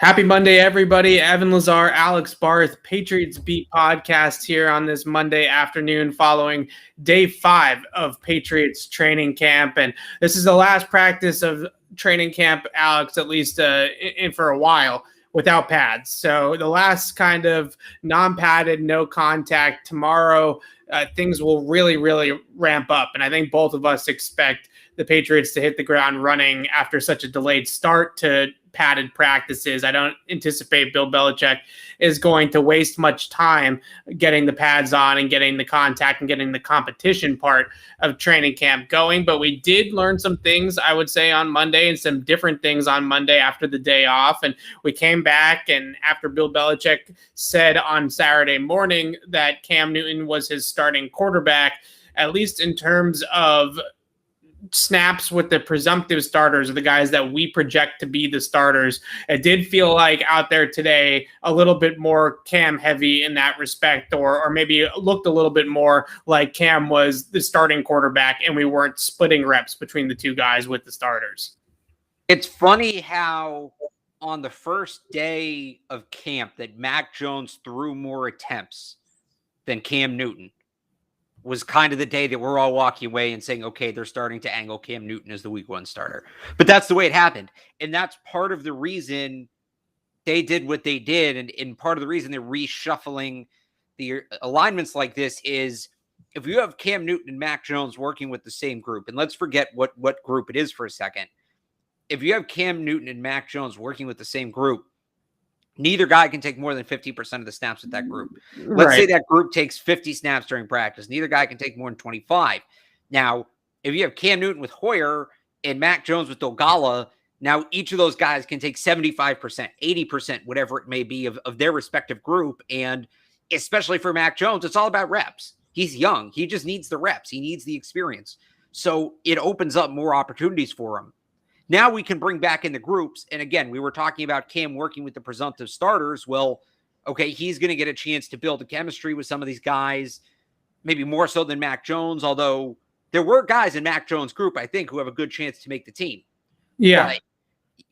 Happy Monday, everybody. Evan Lazar, Alex Barth, Patriots Beat podcast here on this Monday afternoon following day 5 of Patriots training camp. And this is the last practice of training camp, Alex, at least in for a while, without pads. So the last kind of non-padded, no contact. Tomorrow, things will really ramp up. And I think both of us expect the Patriots to hit the ground running after such a delayed start to padded practices. I don't anticipate Bill Belichick is going to waste much time getting the pads on and getting the contact and getting the competition part of training camp going. But we did learn some things, I would say, on Monday, and some different things on Monday after the day off. And we came back, and after Bill Belichick said on Saturday morning that Cam Newton was his starting quarterback, at least in terms of snaps with the presumptive starters, or the guys that we project to be the starters, it did feel like out there today a little bit more Cam heavy in that respect, or maybe looked a little bit more like Cam was the starting quarterback and we weren't splitting reps between the two guys with the starters. It's funny how on the first day of camp that Mac Jones threw more attempts than Cam Newton was kind of the day that we're all walking away and saying, okay, they're starting to angle Cam Newton as the week 1 starter. But that's the way it happened. And that's part of the reason they did what they did. And part of the reason they're reshuffling the alignments like this is if you have Cam Newton and Mac Jones working with the same group, and let's forget what group it is for a second. If you have Cam Newton and Mac Jones working with the same group, neither guy can take more than 50% of the snaps with that group. Let's say that group takes 50 snaps during practice. Neither guy can take more than 25. Now, if you have Cam Newton with Hoyer and Mac Jones with Dogala, now each of those guys can take 75%, 80%, whatever it may be of their respective group. And especially for Mac Jones, it's all about reps. He's young. He just needs the reps. He needs the experience. So it opens up more opportunities for him. Now we can bring back in the groups. And again, we were talking about Cam working with the presumptive starters. Well, okay, he's going to get a chance to build a chemistry with some of these guys, maybe more so than Mac Jones, although there were guys in Mac Jones' group, I think, who have a good chance to make the team. Yeah.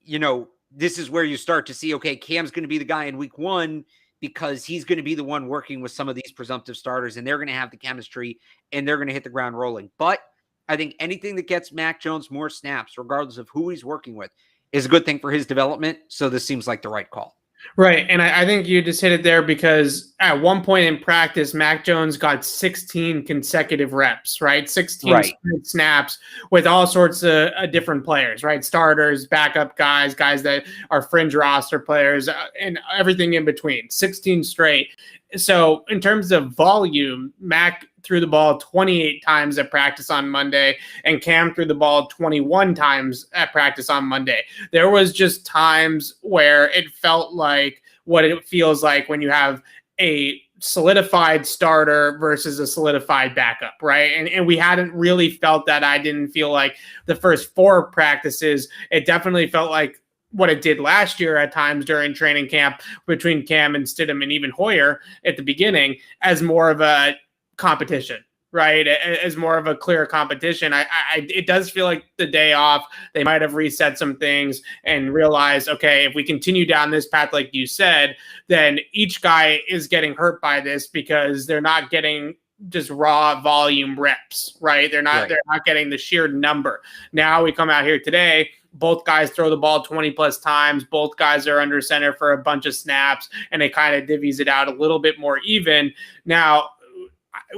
But, this is where you start to see, okay, Cam's going to be the guy in week 1 because he's going to be the one working with some of these presumptive starters, and they're going to have the chemistry, and they're going to hit the ground rolling. But I think anything that gets Mac Jones more snaps, regardless of who he's working with, is a good thing for his development. So this seems like the right call. Right. And I think you just hit it there because at one point in practice, Mac Jones got 16 consecutive reps, right? 16 snaps with all sorts of different players, right? Starters, backup guys that are fringe roster players, and everything in between. 16 straight. So in terms of volume, Mac threw the ball 28 times at practice on Monday, and Cam threw the ball 21 times at practice on Monday. There was just times where it felt like what it feels like when you have a solidified starter versus a solidified backup, right? And we hadn't really felt that. I didn't feel like the first 4 practices. It definitely felt like what it did last year at times during training camp between Cam and Stidham and even Hoyer at the beginning as more of a competition, right? As more of a clear competition. It does feel like the day off, they might have reset some things and realized, okay, if we continue down this path, like you said, then each guy is getting hurt by this because they're not getting just raw volume reps, right? They're not getting the sheer number. Now we come out here today, both guys throw the ball 20 plus times. Both guys are under center for a bunch of snaps, and it kind of divvies it out a little bit more even. Now,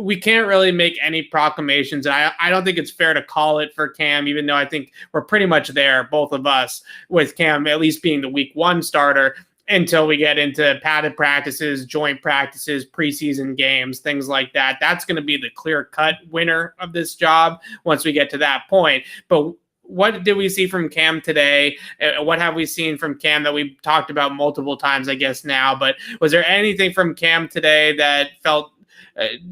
we can't really make any proclamations. I don't think it's fair to call it for Cam, even though I think we're pretty much there, both of us, with Cam at least being the week 1 starter until we get into padded practices, joint practices, preseason games, things like that. That's going to be the clear-cut winner of this job once we get to that point. But what did we see from Cam today? What have we seen from Cam that we've talked about multiple times, I guess, now? But was there anything from Cam today that felt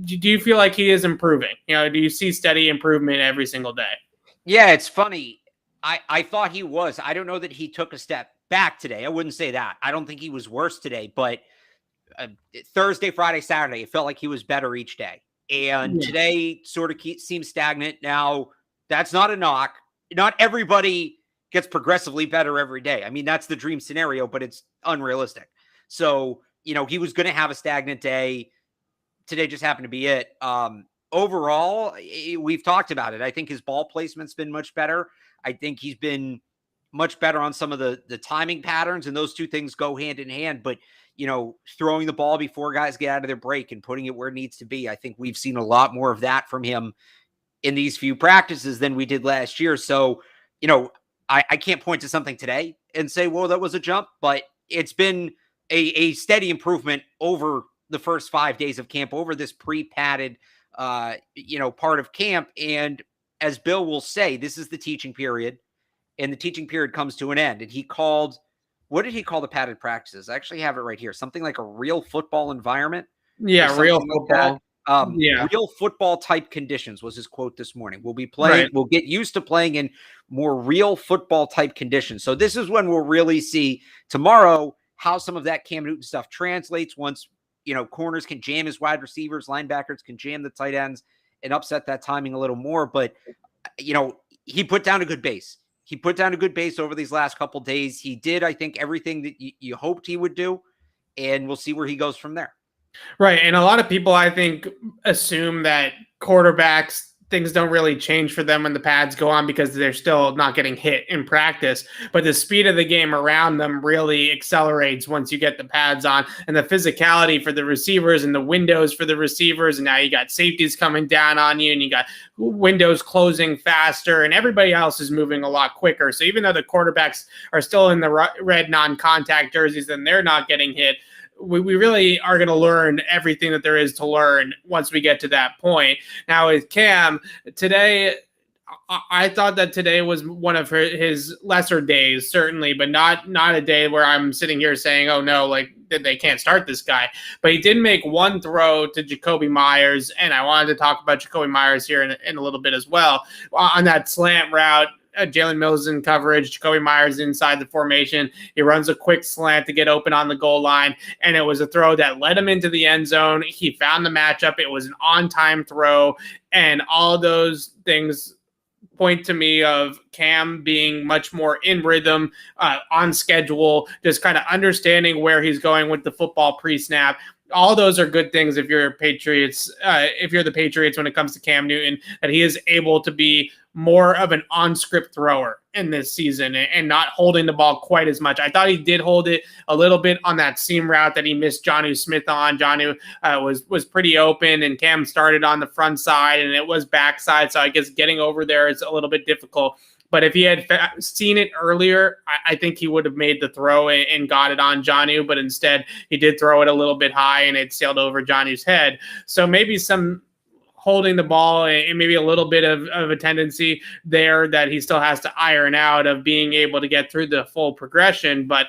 do you feel like he is improving? Do you see steady improvement every single day? Yeah, it's funny. I thought he was. I don't know that he took a step back today. I wouldn't say that. I don't think he was worse today, but Thursday, Friday, Saturday, it felt like he was better each day. And today sort of seems stagnant. Now, that's not a knock. Not everybody gets progressively better every day. I mean, that's the dream scenario, but it's unrealistic. So, he was going to have a stagnant day. Today just happened to be it. Overall, we've talked about it. I think his ball placement's been much better. I think he's been much better on some of the timing patterns, and those two things go hand in hand. But, throwing the ball before guys get out of their break and putting it where it needs to be, I think we've seen a lot more of that from him in these few practices than we did last year. So, I can't point to something today and say, well, that was a jump, but it's been a steady improvement over the first 5 days of camp, over this pre-padded, part of camp. And as Bill will say, this is the teaching period, and the teaching period comes to an end. And what did he call the padded practices? I actually have it right here. Something like a real football environment. Yeah, real football. Real football type conditions was his quote this morning. We'll be playing. Right. We'll get used to playing in more real football type conditions. So this is when we'll really see tomorrow how some of that Cam Newton stuff translates once, corners can jam his wide receivers, linebackers can jam the tight ends and upset that timing a little more. But, he put down a good base. He put down a good base over these last couple of days. He did, I think, everything that you hoped he would do, and we'll see where he goes from there. Right. And a lot of people, I think, assume that quarterbacks, things don't really change for them when the pads go on because they're still not getting hit in practice. But the speed of the game around them really accelerates once you get the pads on, and the physicality for the receivers and the windows for the receivers. And now you got safeties coming down on you, and you got windows closing faster, and everybody else is moving a lot quicker. So even though the quarterbacks are still in the red non-contact jerseys and they're not getting hit, we really are going to learn everything that there is to learn once we get to that point. Now with Cam, today, I thought that today was one of his lesser days, certainly, but not a day where I'm sitting here saying, oh no, like they can't start this guy. But he did make one throw to Jacoby Myers, and I wanted to talk about Jacoby Myers here in a little bit as well. On that slant route, Jalen Mills in coverage, Jacoby Myers inside the formation. He runs a quick slant to get open on the goal line, and it was a throw that led him into the end zone. He found the matchup. It was an on-time throw, and all those things point to me of Cam being much more in rhythm, on schedule, just kind of understanding where he's going with the football pre-snap. All those are good things if you're Patriots, if you're the Patriots when it comes to Cam Newton, that he is able to be more of an on-script thrower in this season and not holding the ball quite as much. I thought he did hold it a little bit on that seam route that he missed Jonnu Smith on. Jonnu was pretty open, and Cam started on the front side, and it was backside, so I guess getting over there is a little bit difficult. But if he had seen it earlier, I think he would have made the throw and got it on Jonnu. But instead, he did throw it a little bit high, and it sailed over Jonnu's head. So maybe some holding the ball and maybe a little bit of a tendency there that he still has to iron out of being able to get through the full progression. But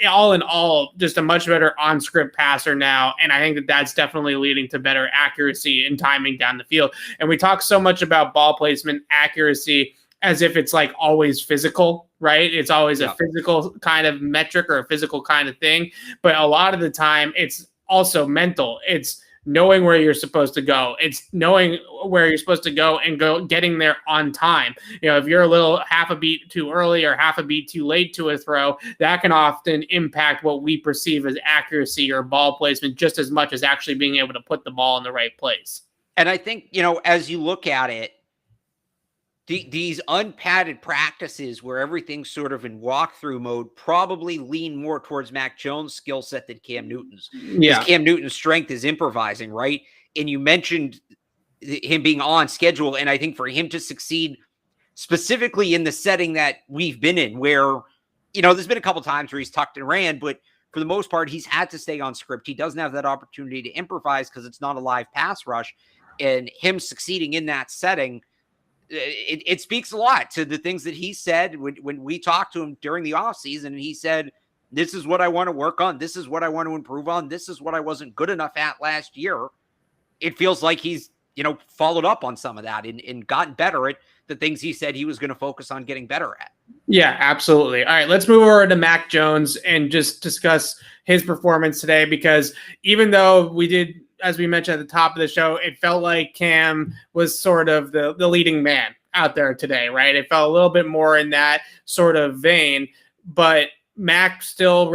all in all, just a much better on-script passer now. And I think that that's definitely leading to better accuracy and timing down the field. And we talk so much about ball placement accuracy as if it's like always physical, right? It's always a physical kind of metric or a physical kind of thing. But a lot of the time it's also mental. It's knowing where you're supposed to go. It's knowing where you're supposed to go and getting there on time. If you're a little half a beat too early or half a beat too late to a throw, that can often impact what we perceive as accuracy or ball placement just as much as actually being able to put the ball in the right place. And I think, as you look at it, these unpadded practices where everything's sort of in walkthrough mode probably lean more towards Mac Jones' skill set than Cam Newton's. Yeah. Cam Newton's strength is improvising, right? And you mentioned him being on schedule. And I think for him to succeed specifically in the setting that we've been in, where, there's been a couple times where he's tucked and ran, but for the most part, he's had to stay on script. He doesn't have that opportunity to improvise because it's not a live pass rush. And him succeeding in that setting, it speaks a lot to the things that he said when we talked to him during the offseason. And he said, this is what I want to work on. This is what I want to improve on. This is what I wasn't good enough at last year. It feels like he's, followed up on some of that and gotten better at the things he said he was going to focus on getting better at. Yeah, absolutely. All right, let's move over to Mac Jones and just discuss his performance today, because even though we did, as we mentioned at the top of the show, it felt like Cam was sort of the leading man out there today, right? It felt a little bit more in that sort of vein, but Mac still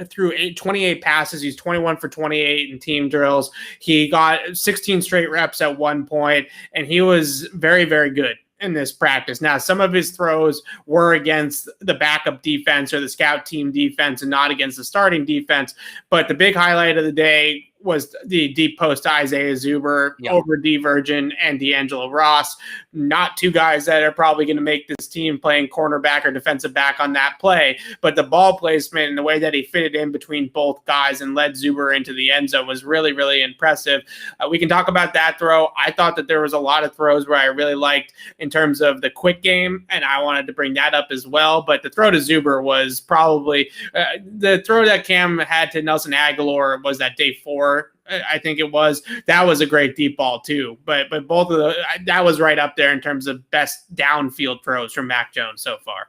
threw 28 passes. He's 21 for 28 in team drills. He got 16 straight reps at one point, and he was very, very good in this practice. Now, some of his throws were against the backup defense or the scout team defense and not against the starting defense. But the big highlight of the day was the deep post to Isaiah Zuber over D. Virgin and D'Angelo Ross. Not two guys that are probably going to make this team playing cornerback or defensive back on that play, but the ball placement and the way that he fitted in between both guys and led Zuber into the end zone was really, really impressive. We can talk about that throw. I thought that there was a lot of throws where I really liked in terms of the quick game, and I wanted to bring that up as well. But the throw to Zuber was probably the throw that Cam had to Nelson Aguilar was that day 4. I think it was. That was a great deep ball too. But both of that was right up there in terms of best downfield throws from Mac Jones so far.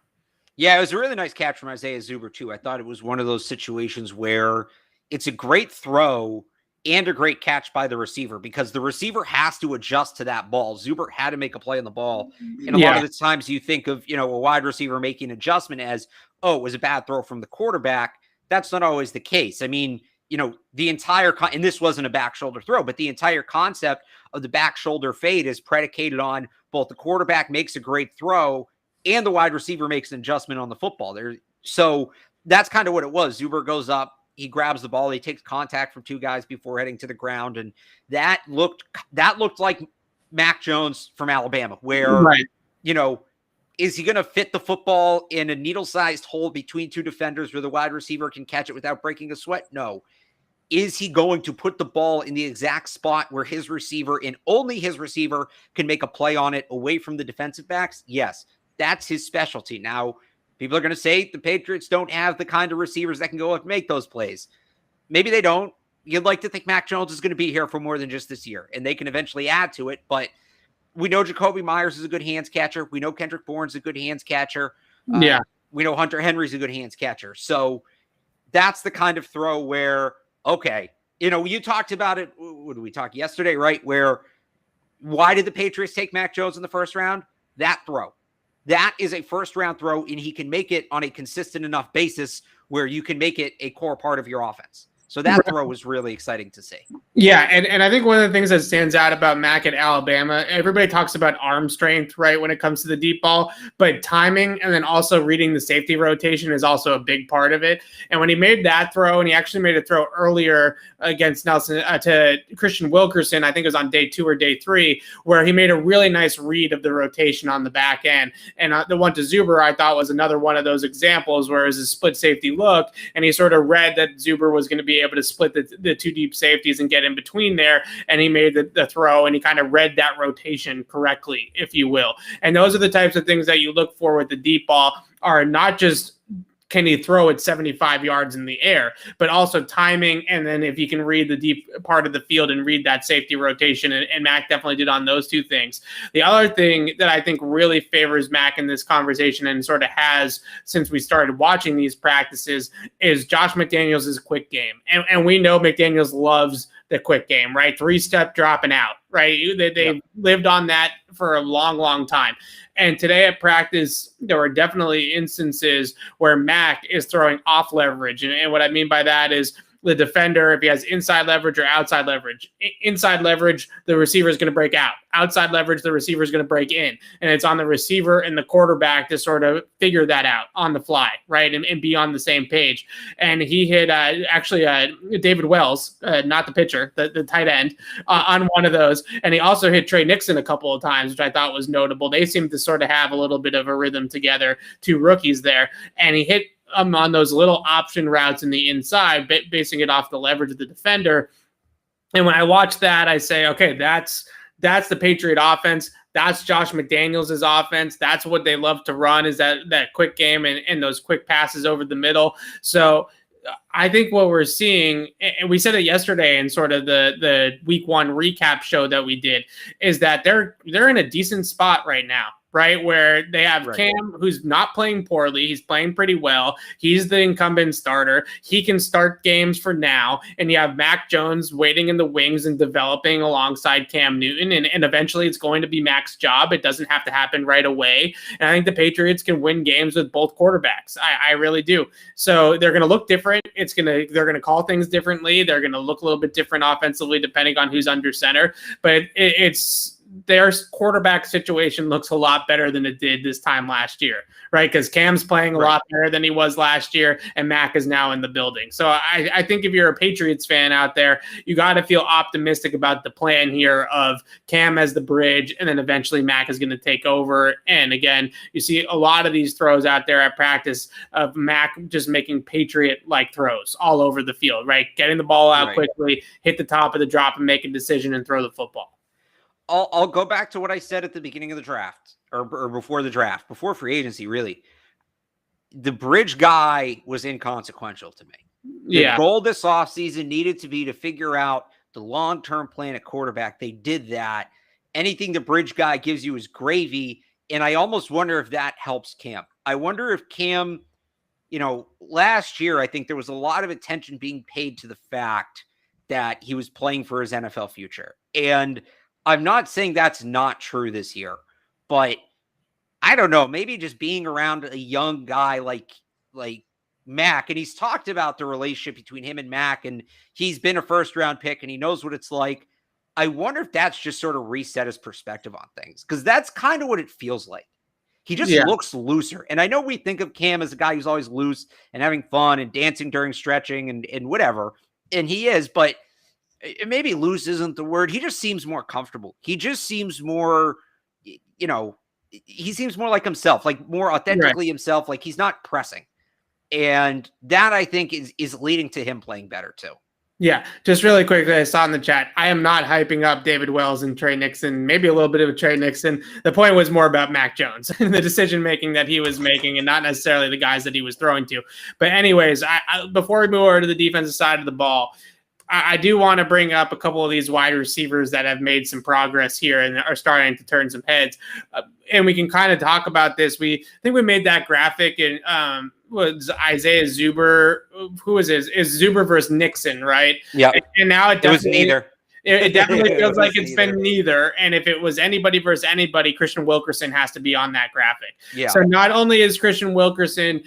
Yeah, it was a really nice catch from Isaiah Zuber too. I thought it was one of those situations where it's a great throw and a great catch by the receiver, because the receiver has to adjust to that ball. Zuber had to make a play on the ball. And a lot of the times you think of, a wide receiver making an adjustment as, oh, it was a bad throw from the quarterback. That's not always the case. I mean, the entire, and this wasn't a back shoulder throw, but the entire concept of the back shoulder fade is predicated on both the quarterback makes a great throw and the wide receiver makes an adjustment on the football there. So that's kind of what it was. Zuber goes up, he grabs the ball, he takes contact from two guys before heading to the ground. And that looked like Mac Jones from Alabama, where, is he going to fit the football in a needle-sized hole between two defenders where the wide receiver can catch it without breaking a sweat? No. Is he going to put the ball in the exact spot where his receiver and only his receiver can make a play on it away from the defensive backs? Yes, that's his specialty. Now, people are going to say the Patriots don't have the kind of receivers that can go up and make those plays. Maybe they don't. You'd like to think Mac Jones is going to be here for more than just this year, and they can eventually add to it, but we know Jacoby Myers is a good hands catcher. We know Kendrick Bourne's a good hands catcher. We know Hunter Henry's a good hands catcher. So that's the kind of throw where, okay, you talked about it. What did we talk yesterday, right? Where, why did the Patriots take Mac Jones in the first round? That throw. That is a first round throw, and he can make it on a consistent enough basis where you can make it a core part of your offense. So that throw was really exciting to see. Yeah, and I think one of the things that stands out about Mac at Alabama, everybody talks about arm strength, right, when it comes to the deep ball, but timing and then also reading the safety rotation is also a big part of it. And when he made that throw, and he actually made a throw earlier against Nelson to Christian Wilkerson, I think it was on day 2 or day 3, where he made a really nice read of the rotation on the back end. And the one to Zuber, I thought, was another one of those examples where it was a split safety look, and he sort of read that Zuber was going to be able to split the two deep safeties and get in between there, and he made the throw, and he kind of read that rotation correctly, if you will. And those are the types of things that you look for with the deep ball, are not just can he throw it 75 yards in the air, but also timing, and then if you can read the deep part of the field and read that safety rotation, and Mac definitely did on those two things. The other thing that I think really favors Mac in this conversation, and sort of has since we started watching these practices, is Josh McDaniels' quick game. And we know McDaniels loves the quick game, right? 3-step dropping out, right? They've lived on that for a long, long time. And today at practice, there were definitely instances where Mac is throwing off leverage. And what I mean by that is the defender, if he has inside leverage or outside leverage. Inside leverage, the receiver is going to break out. Outside leverage, the receiver is going to break in. And it's on the receiver and the quarterback to sort of figure that out on the fly, right, and be on the same page. And he hit David Wells, not the pitcher, the tight end, on one of those. And he also hit Trey Nixon a couple of times, which I thought was notable. They seem to sort of have a little bit of a rhythm together, two rookies there. And he hit on those little option routes in the inside, basing it off the leverage of the defender. And when I watch that, I say, okay, that's the Patriot offense. That's Josh McDaniels' offense. That's what they love to run, is that quick game and those quick passes over the middle. So I think what we're seeing, and we said it yesterday in sort of the week 1 recap show that we did, is that they're in a decent spot right now. right? Where they have Right. Cam, who's not playing poorly. He's playing pretty well. He's the incumbent starter. He can start games for now. And you have Mac Jones waiting in the wings and developing alongside Cam Newton. And eventually it's going to be Mac's job. It doesn't have to happen right away. And I think the Patriots can win games with both quarterbacks. I really do. So they're going to look different. They're going to call things differently. They're going to look a little bit different offensively depending on who's under center. But it's their quarterback situation looks a lot better than it did this time last year, right? Because Cam's playing a lot better than he was last year, and Mac is now in the building. So I think if you're a Patriots fan out there, you got to feel optimistic about the plan here of Cam as the bridge, and then eventually Mac is going to take over. And again, you see a lot of these throws out there at practice of Mac just making Patriot-like throws all over the field, right? Getting the ball out quickly, hit the top of the drop, and make a decision and throw the football. I'll go back to what I said at the beginning of the draft or before the draft, before free agency, really. The bridge guy was inconsequential to me. The goal this offseason needed to be to figure out the long-term plan at quarterback. They did that. Anything the bridge guy gives you is gravy. And I almost wonder if that helps Cam. I wonder if Cam, last year, I think there was a lot of attention being paid to the fact that he was playing for his NFL future. And I'm not saying that's not true this year, but I don't know, maybe just being around a young guy like Mac, and he's talked about the relationship between him and Mac, and he's been a first-round pick, and he knows what it's like. I wonder if that's just sort of reset his perspective on things, because that's kind of what it feels like. He just looks looser. And I know we think of Cam as a guy who's always loose and having fun and dancing during stretching and whatever, and he is, but maybe loose isn't the word. He just seems more comfortable. He just seems more, he seems more like himself, like more authentically himself. Like he's not pressing. And that I think is leading to him playing better too. Yeah, just really quickly, I saw in the chat, I am not hyping up David Wells and Trey Nixon, maybe a little bit of Trey Nixon. The point was more about Mac Jones and the decision-making that he was making and not necessarily the guys that he was throwing to. But anyways, before we move over to the defensive side of the ball, I do want to bring up a couple of these wide receivers that have made some progress here and are starting to turn some heads. And we can kind of talk about this. I think we made that graphic and was Isaiah Zuber. Who is it? Is Zuber versus Nixon, right? Yeah. And now it was neither. It definitely feels like it's been neither. And if it was anybody versus anybody, Christian Wilkerson has to be on that graphic. Yeah. So not only is Christian Wilkerson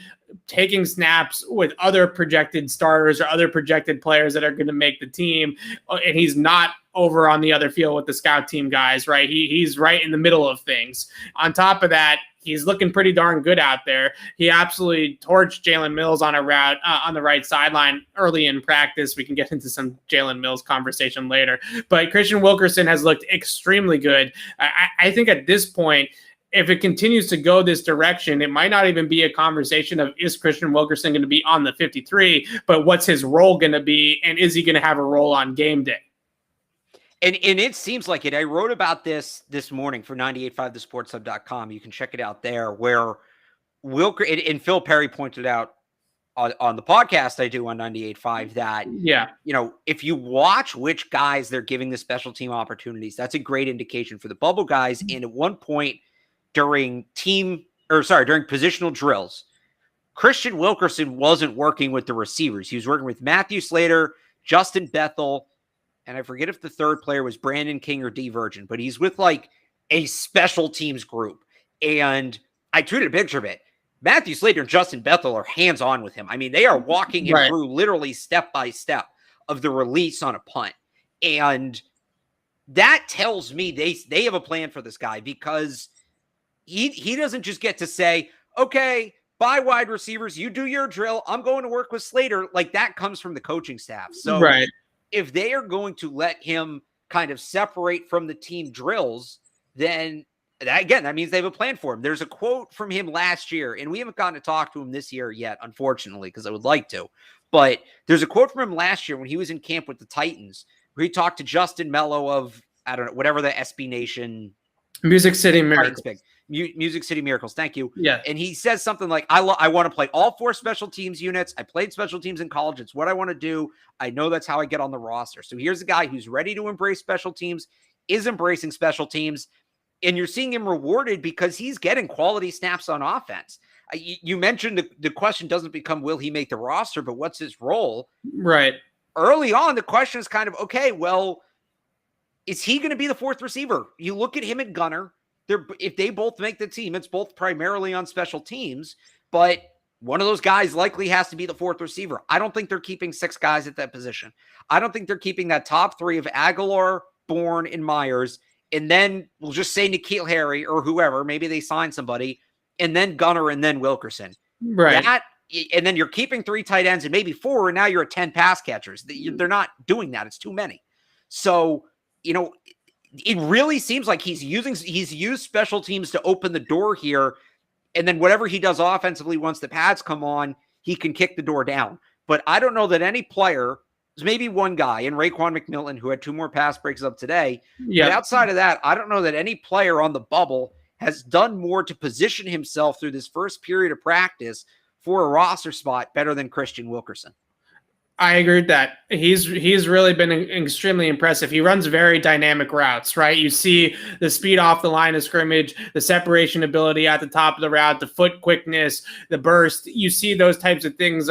taking snaps with other projected starters or other projected players that are going to make the team, and he's not over on the other field with the scout team guys, right? He's right in the middle of things. On top of that, he's looking pretty darn good out there. He absolutely torched Jalen Mills on a route on the right sideline early in practice. We can get into some Jalen Mills conversation later. But Christian Wilkerson has looked extremely good. I think at this point, if it continues to go this direction, it might not even be a conversation of is Christian Wilkerson going to be on the 53, but what's his role going to be, and is he going to have a role on game day? And it seems like it. I wrote about this morning for 985thesportshub.com. You can check it out there, where and Phil Perry pointed out on the podcast I do on 98.5 that, if you watch which guys they're giving the special team opportunities, that's a great indication for the bubble guys. And at one point during positional drills, Christian Wilkerson wasn't working with the receivers. He was working with Matthew Slater, Justin Bethel, and I forget if the third player was Brandon King or D Virgin, but he's with like a special teams group. And I tweeted a picture of it. Matthew Slater and Justin Bethel are hands-on with him. I mean, they are walking him through literally step by step of the release on a punt. And that tells me they have a plan for this guy, because he doesn't just get to say, okay, bye wide receivers, you do your drill, I'm going to work with Slater. Like, that comes from the coaching staff. So if they are going to let him kind of separate from the team drills, then that means they have a plan for him. There's a quote from him last year, and we haven't gotten to talk to him this year yet, unfortunately, because I would like to. But there's a quote from him last year when he was in camp with the Titans, where he talked to Justin Mello of, I don't know, whatever the SB Nation. Music City Miracles. Music City Miracles. Thank you. Yeah. And he says something like, I want to play all 4 special teams units. I played special teams in college. It's what I want to do. I know that's how I get on the roster. So here's a guy who's ready to embrace special teams, is embracing special teams. and you're seeing him rewarded because he's getting quality snaps on offense. You mentioned the question doesn't become, will he make the roster, but what's his role? Right. Early on, the question is kind of, okay, well, is he going to be the fourth receiver? You look at him and Gunner. If they both make the team, it's both primarily on special teams, but one of those guys likely has to be the fourth receiver. I don't think they're keeping 6 guys at that position. I don't think they're keeping that top 3 of Aguilar, Bourne, and Myers, and then we'll just say N'Keal Harry or whoever. Maybe they sign somebody, and then Gunner, and then Wilkerson. Right. And then you're keeping 3 tight ends and maybe 4, and now you're at 10 pass catchers. They're not doing that. It's too many. So, it really seems like he's used special teams to open the door here. And then whatever he does offensively, once the pads come on, he can kick the door down. But I don't know that any player, there's maybe one guy in Raekwon McMillan who had 2 more pass breaks up today. Yeah. But outside of that, I don't know that any player on the bubble has done more to position himself through this first period of practice for a roster spot better than Christian Wilkerson. I agree with that. He's really been extremely impressive. He runs very dynamic routes, right? You see the speed off the line of scrimmage, the separation ability at the top of the route, the foot quickness, the burst. You see those types of things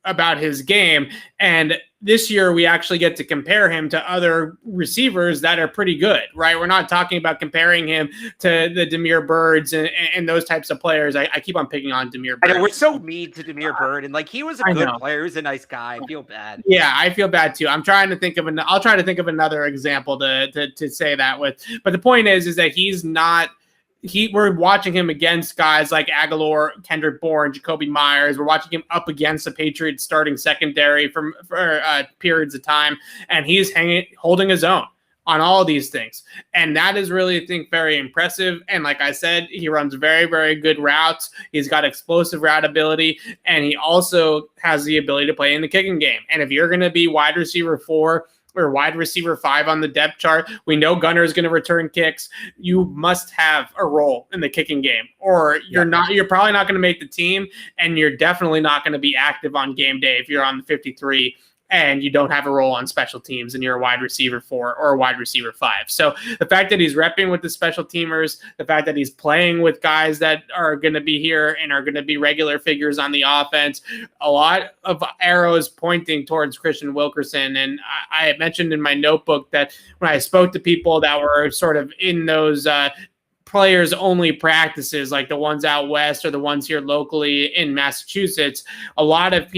about his game. And this year we actually get to compare him to other receivers that are pretty good, right? We're not talking about comparing him to the Damiere Byrds and those types of players. I keep on picking on Damiere Byrd. I know, we're so mean to Damiere Byrd, and he was a good player. He was a nice guy. I feel bad. Yeah, I feel bad too. I'll try to think of another example to say that with. But the point is that he's not. We're watching him against guys like Aguilar, Kendrick Bourne, Jacoby Myers. We're watching him up against the Patriots starting secondary for periods of time, and he's holding his own on all of these things. And that is really, I think, very impressive. And like I said, he runs very, very good routes. He's got explosive route ability, and he also has the ability to play in the kicking game. And if you're going to be wide receiver 4 or wide receiver 5 on the depth chart, we know Gunner is going to return kicks. You must have a role in the kicking game, or you're probably not going to make the team, and you're definitely not going to be active on game day if you're on the 53 and you don't have a role on special teams and you're a wide receiver 4 or a wide receiver 5. So the fact that he's repping with the special teamers, the fact that he's playing with guys that are going to be here and are going to be regular figures on the offense, a lot of arrows pointing towards Christian Wilkerson. And I mentioned in my notebook that when I spoke to people that were sort of in those players only practices, like the ones out west or the ones here locally in Massachusetts, a lot of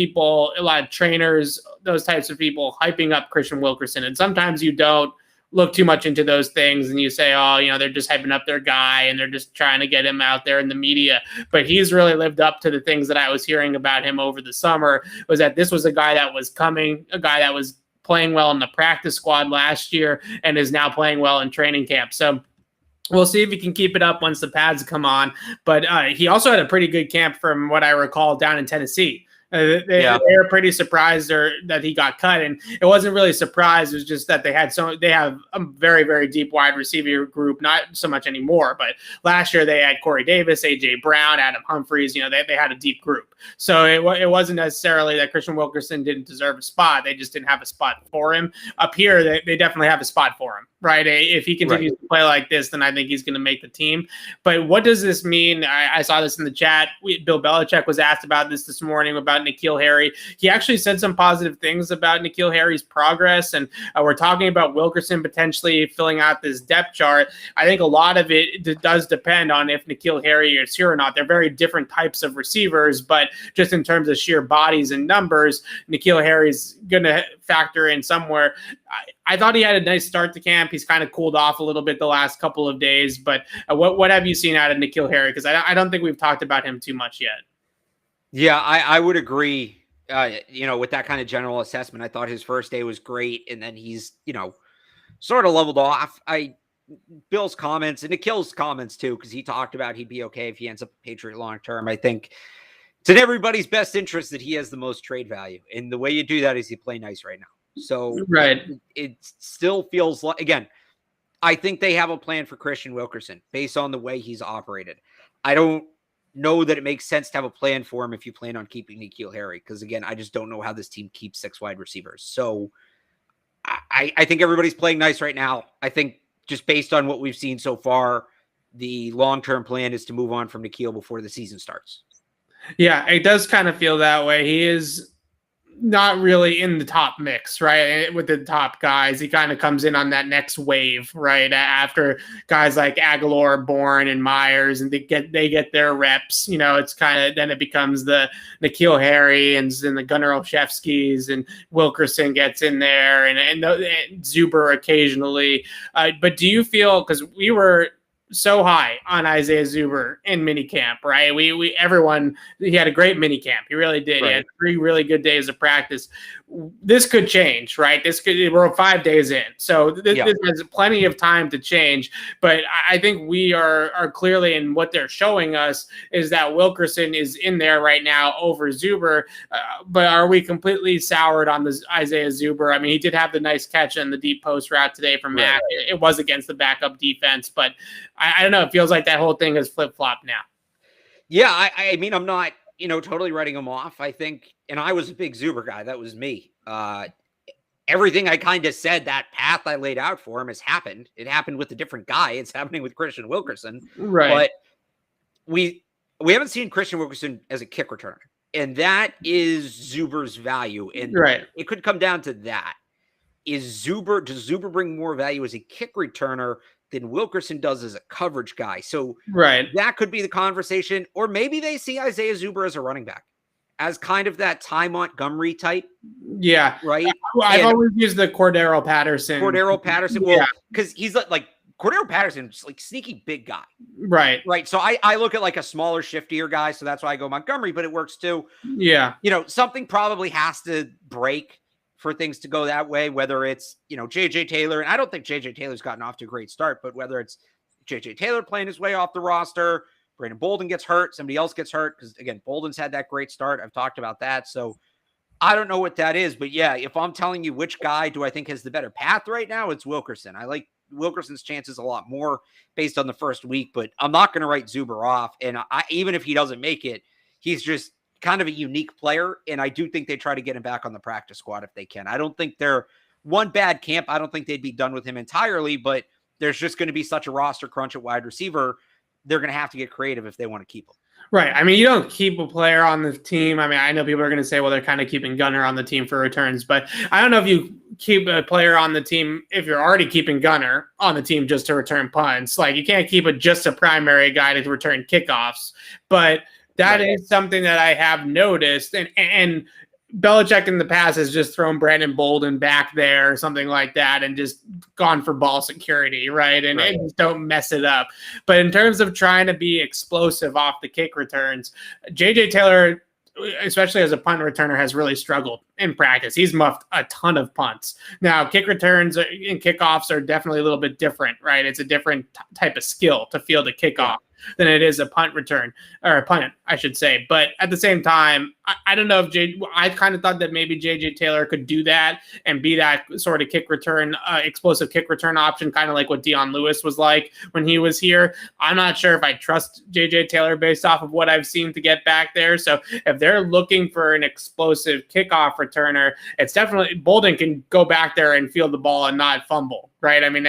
trainers, those types of people hyping up Christian Wilkerson. And sometimes you don't look too much into those things and you say, oh, they're just hyping up their guy and they're just trying to get him out there in the media. But he's really lived up to the things that I was hearing about him over the summer, was that this was a guy that was coming, a guy that was playing well in the practice squad last year and is now playing well in training camp. So we'll see if he can keep it up once the pads come on. But he also had a pretty good camp from what I recall down in Tennessee. They were pretty surprised that he got cut, and it wasn't really a surprise. It was just that they have a very, very deep wide receiver group, not so much anymore. But last year they had Corey Davis, AJ Brown, Adam Humphries. They had a deep group, so it wasn't necessarily that Christian Wilkerson didn't deserve a spot. They just didn't have a spot for him. Up here, they definitely have a spot for him. Right. If he continues to play like this, then I think he's going to make the team. But what does this mean? I saw this in the chat. Bill Belichick was asked about this morning about N'Keal Harry. He actually said some positive things about N'Keal Harry's progress. And we're talking about Wilkerson potentially filling out this depth chart. I think a lot of it does depend on if N'Keal Harry is here or not. They're very different types of receivers, but just in terms of sheer bodies and numbers, N'Keal Harry's going to factor in somewhere. I thought he had a nice start to camp. He's kind of cooled off a little bit the last couple of days. But what have you seen out of N'Keal Harry? Because I don't think we've talked about him too much yet. Yeah, I would agree. With that kind of general assessment, I thought his first day was great, and then he's sort of leveled off. Bill's comments and N'Keal's comments too, because he talked about he'd be okay if he ends up a Patriot long term. I think it's in everybody's best interest that he has the most trade value, and the way you do that is you play nice right now. So it still feels like, again, I think they have a plan for Christian Wilkerson based on the way he's operated. I don't know that it makes sense to have a plan for him if you plan on keeping N'Keal Harry, because again, I just don't know how this team keeps 6 wide receivers. So I think everybody's playing nice right now. I think just based on what we've seen so far, the long-term plan is to move on from N'Keal before the season starts. Yeah, it does kind of feel that way. He is not really in the top mix, right? With the top guys, he kind of comes in on that next wave, right? After guys like Aguilar, Bourne, and Myers, and they get their reps. It's kind of then it becomes the N'Keal Harry and the Gunnar Olszewskis, and Wilkerson gets in there, and Zuber occasionally. But do you feel, because we were so high on Isaiah Zuber in minicamp, right? He had a great minicamp. He really did. Right. He had 3 really good days of practice. This could change, right? We're 5 days in. So this has plenty of time to change. But I think we are clearly, in what they're showing us is that Wilkerson is in there right now over Zuber. But are we completely soured on this Isaiah Zuber? I mean, he did have the nice catch in the deep post route today from Mac. Right. It was against the backup defense, but I don't know. It feels like that whole thing is flip-flopped now. Yeah, I mean, I'm not, totally writing him off. I think, and I was a big Zuber guy. That was me. Everything I kind of said, that path I laid out for him has happened. It happened with a different guy. It's happening with Christian Wilkerson. Right. But we haven't seen Christian Wilkerson as a kick returner. And that is Zuber's value. And it could come down to that. Does Zuber bring more value as a kick returner than Wilkerson does as a coverage guy? So that could be the conversation. Or maybe they see Isaiah Zuber as a running back, as kind of that Ty Montgomery type. Yeah. Right. I've always used the Cordero Patterson. Well, because he's like Cordero Patterson's like sneaky big guy. Right. So I look at like a smaller, shiftier guy. So that's why I go Montgomery, but it works too. Yeah. Something probably has to break for things to go that way, whether it's, JJ Taylor. And I don't think JJ Taylor's gotten off to a great start, but whether it's JJ Taylor playing his way off the roster, Brandon Bolden gets hurt, somebody else gets hurt. Because again, Bolden's had that great start. I've talked about that. So I don't know what that is, but yeah, if I'm telling you which guy do I think has the better path right now, it's Wilkerson. I like Wilkerson's chances a lot more based on the first week, but I'm not going to write Zuber off. And even if he doesn't make it, he's just kind of a unique player. And I do think they try to get him back on the practice squad if they can. I don't think they're one bad camp. I don't think they'd be done with him entirely, but there's just going to be such a roster crunch at wide receiver. They're going to have to get creative if they want to keep him. Right. I mean, you don't keep a player on the team. I mean, I know people are going to say, well, they're kind of keeping Gunner on the team for returns, but I don't know if you keep a player on the team if you're already keeping Gunner on the team just to return punts. Like, you can't keep just a primary guy to return kickoffs, but that is something that I have noticed. And Belichick in the past has just thrown Brandon Bolden back there or something like that and just gone for ball security, right? And just don't mess it up. But in terms of trying to be explosive off the kick returns, JJ Taylor, especially as a punt returner, has really struggled in practice. He's muffed a ton of punts. Now, kick returns and kickoffs are definitely a little bit different, right? It's a different type of skill to field a kickoff than it is a punt return, or a punt, I should say. But at the same time, I don't know if I kind of thought that maybe JJ Taylor could do that and be that sort of kick return, explosive kick return option, kind of like what Dion Lewis was like when he was here. I'm not sure if I trust JJ Taylor based off of what I've seen to get back there. So if they're looking for an explosive kickoff returner, it's definitely Bolden can go back there and field the ball and not fumble. Right. I mean,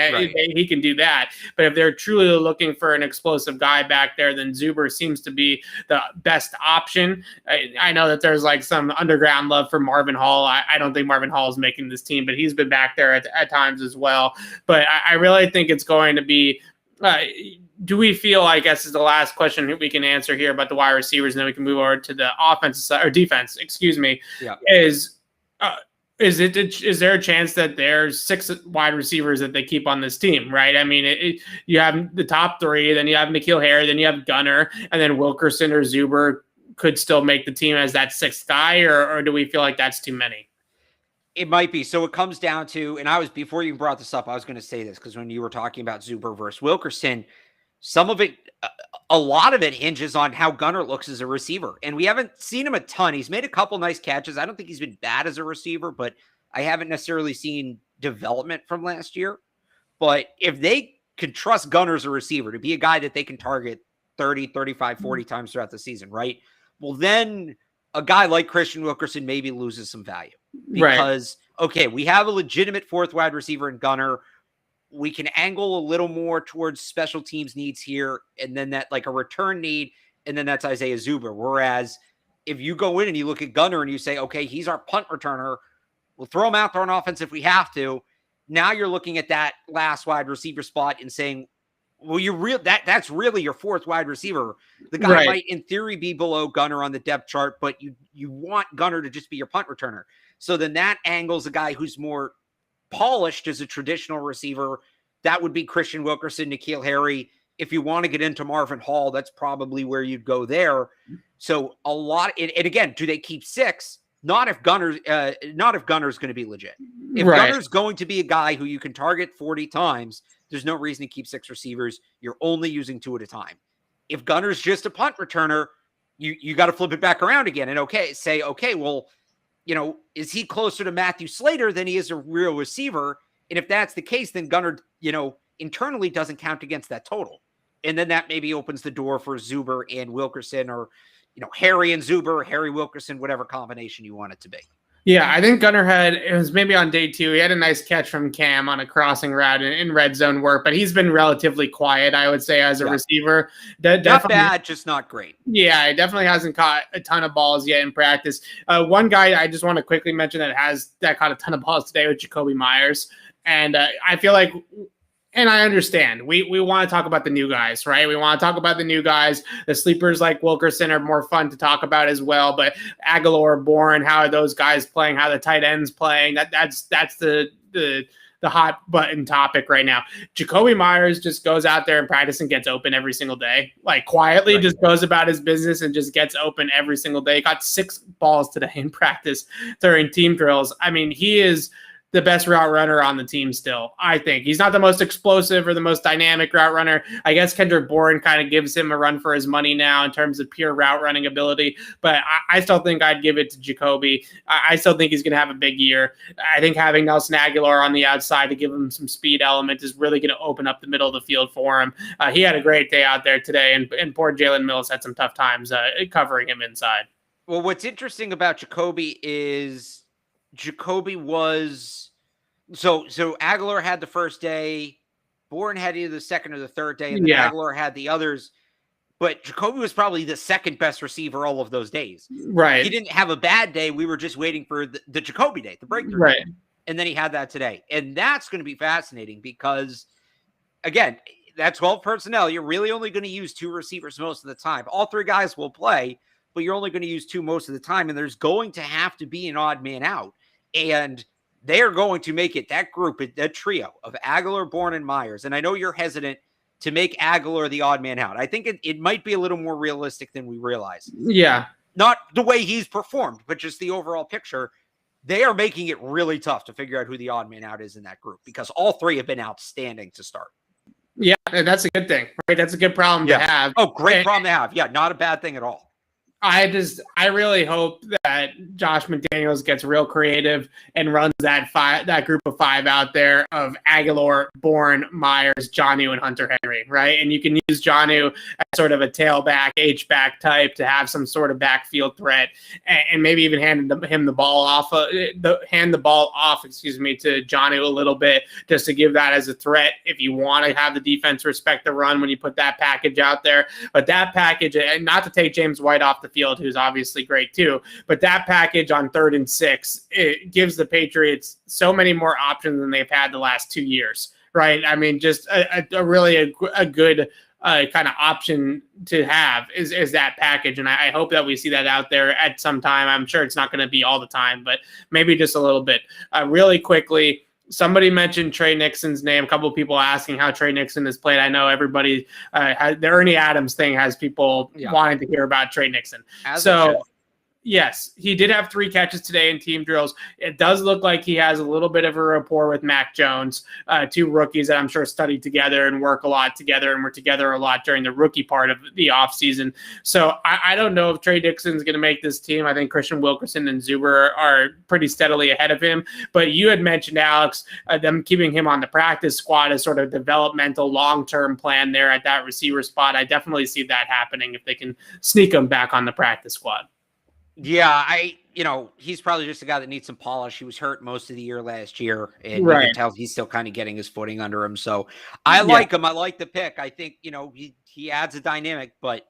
he can do that. But if they're truly looking for an explosive guy back there, then Zuber seems to be the best option. I know that there's like some underground love for Marvin Hall. I don't think Marvin Hall is making this team, but he's been back there at times as well. But I really think it's going to be do we feel, I guess is the last question we can answer here about the wide receivers, and then we can move over to the offensive side, or defense, excuse me, is there a chance that there's 6 wide receivers that they keep on this team, right? I mean, you have the top 3, then you have N'Keal Harry, then you have Gunner, and then Wilkerson or Zuber could still make the team as that 6th guy, or do we feel like that's too many? It might be. So it comes down to, and before you brought this up, I was going to say this, because when you were talking about Zuber versus Wilkerson, some of it, a lot of it hinges on how Gunner looks as a receiver. And we haven't seen him a ton. He's made a couple nice catches. I don't think he's been bad as a receiver, but I haven't necessarily seen development from last year. But if they could trust Gunner as a receiver to be a guy that they can target 30, 35, 40 times throughout the season, right? Well, then a guy like Christian Wilkerson maybe loses some value. Because, okay, we have a legitimate 4th wide receiver in Gunner. we can angle a little more towards special teams needs here, and then that like a return need, and then that's Isaiah Zuber. Whereas if you go in and you look at Gunner and you say, okay, he's our punt returner, we'll throw him out there on offense if we have to. Now you're looking at that last wide receiver spot and saying, well, that's really your fourth wide receiver. The guy might, in theory, be below Gunner on the depth chart, but you want Gunner to just be your punt returner. So then that angles a guy who's more polished as a traditional receiver. That would be Christian Wilkerson, N'Keal Harry. If you want to get into Marvin Hall, that's probably where you'd go there. So a lot, and again, do they keep 6? Not if Gunner's going to be legit. If Gunner's going to be a guy who you can target 40 times, there's no reason to keep 6 receivers. You're only using 2 at a time. If Gunner's just a punt returner, you got to flip it back around again and say, well, is he closer to Matthew Slater than he is a real receiver? And if that's the case, then Gunner, internally doesn't count against that total. And then that maybe opens the door for Zuber and Wilkerson, or, Harry and Zuber, Harry Wilkerson, whatever combination you want it to be. Yeah, I think Gunner it was maybe on day 2. He had a nice catch from Cam on a crossing route in red zone work, but he's been relatively quiet, I would say, as a receiver. Not bad, just not great. Yeah, he definitely hasn't caught a ton of balls yet in practice. One guy I just want to quickly mention that caught a ton of balls today was Jacoby Myers. And I feel like, and I understand, we want to talk about the new guys, right? We want to talk about the new guys. The sleepers like Wilkerson are more fun to talk about as well. But Aguilar, Bourne, how are those guys playing? How are the tight ends playing? That's the hot button topic right now. Jacoby Myers just goes out there and practice and gets open every single day. Like quietly just goes about his business and just gets open every single day. Got 6 balls today in practice during team drills. I mean, he is the best route runner on the team still, I think. He's not the most explosive or the most dynamic route runner. I guess Kendrick Bourne kind of gives him a run for his money now in terms of pure route running ability, but I still think I'd give it to Jacoby. I still think he's going to have a big year. I think having Nelson Aguilar on the outside to give him some speed element is really going to open up the middle of the field for him. He had a great day out there today, and poor Jalen Mills had some tough times covering him inside. Well, what's interesting about Jacoby is Jacoby was so Aguilar had the first day, Bourne had either the second or the third day, and then Aguilar had the others. But Jacoby was probably the second best receiver all of those days. Right. He didn't have a bad day. We were just waiting for the Jacoby day, the breakthrough day. And then he had that today. And that's going to be fascinating because, again, that 12 personnel, you're really only going to use 2 receivers most of the time. All 3 guys will play, but you're only going to use 2 most of the time. And there's going to have to be an odd man out. And they are going to make it, that group, that trio of Aguilar, Bourne, and Myers. And I know you're hesitant to make Aguilar the odd man out. I think it might be a little more realistic than we realize. Yeah. Not the way he's performed, but just the overall picture. They are making it really tough to figure out who the odd man out is in that group because all 3 have been outstanding to start. Yeah, and that's a good thing, right? That's a good problem to have. Oh, great problem to have. Yeah, not a bad thing at all. I really hope that Josh McDaniels gets real creative and runs that group of 5 out there of Aguilar, Bourne, Myers, Jonnu, and Hunter Henry, right? And you can use Jonnu as sort of a tailback, H-back type to have some sort of backfield threat, and maybe even hand the ball off to Jonnu a little bit just to give that as a threat if you want to have the defense respect the run when you put that package out there. But that package, and not to take James White off the field, who's obviously great too, but that package on 3rd and 6, it gives the Patriots so many more options than they've had the last 2 years, right? I mean, just a really good kind of option to have is that package, and I hope that we see that out there at some time. I'm sure it's not going to be all the time, but maybe just a little bit. Really quickly, somebody mentioned Trey Nixon's name. A couple of people asking how Trey Nixon has played. I know everybody, the Ernie Adams thing has people wanting to hear about Trey Nixon. Yes, he did have 3 catches today in team drills. It does look like he has a little bit of a rapport with Mac Jones, 2 rookies that I'm sure studied together and work a lot together and were together a lot during the rookie part of the offseason. So I don't know if Trey Nixon's going to make this team. I think Christian Wilkerson and Zuber are pretty steadily ahead of him. But you had mentioned, Alex, them keeping him on the practice squad as sort of developmental long-term plan there at that receiver spot. I definitely see that happening if they can sneak him back on the practice squad. Yeah, he's probably just a guy that needs some polish. He was hurt most of the year last year, and you Right. can tell he's still kind of getting his footing under him. So I Yeah. like him. I like the pick. I think, he adds a dynamic, but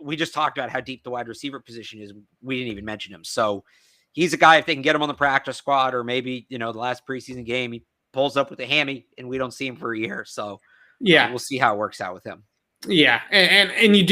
we just talked about how deep the wide receiver position is. We didn't even mention him. So he's a guy, if they can get him on the practice squad, or maybe, the last preseason game, he pulls up with a hammy and we don't see him for a year. So Yeah. we'll see how it works out with him. Yeah. And you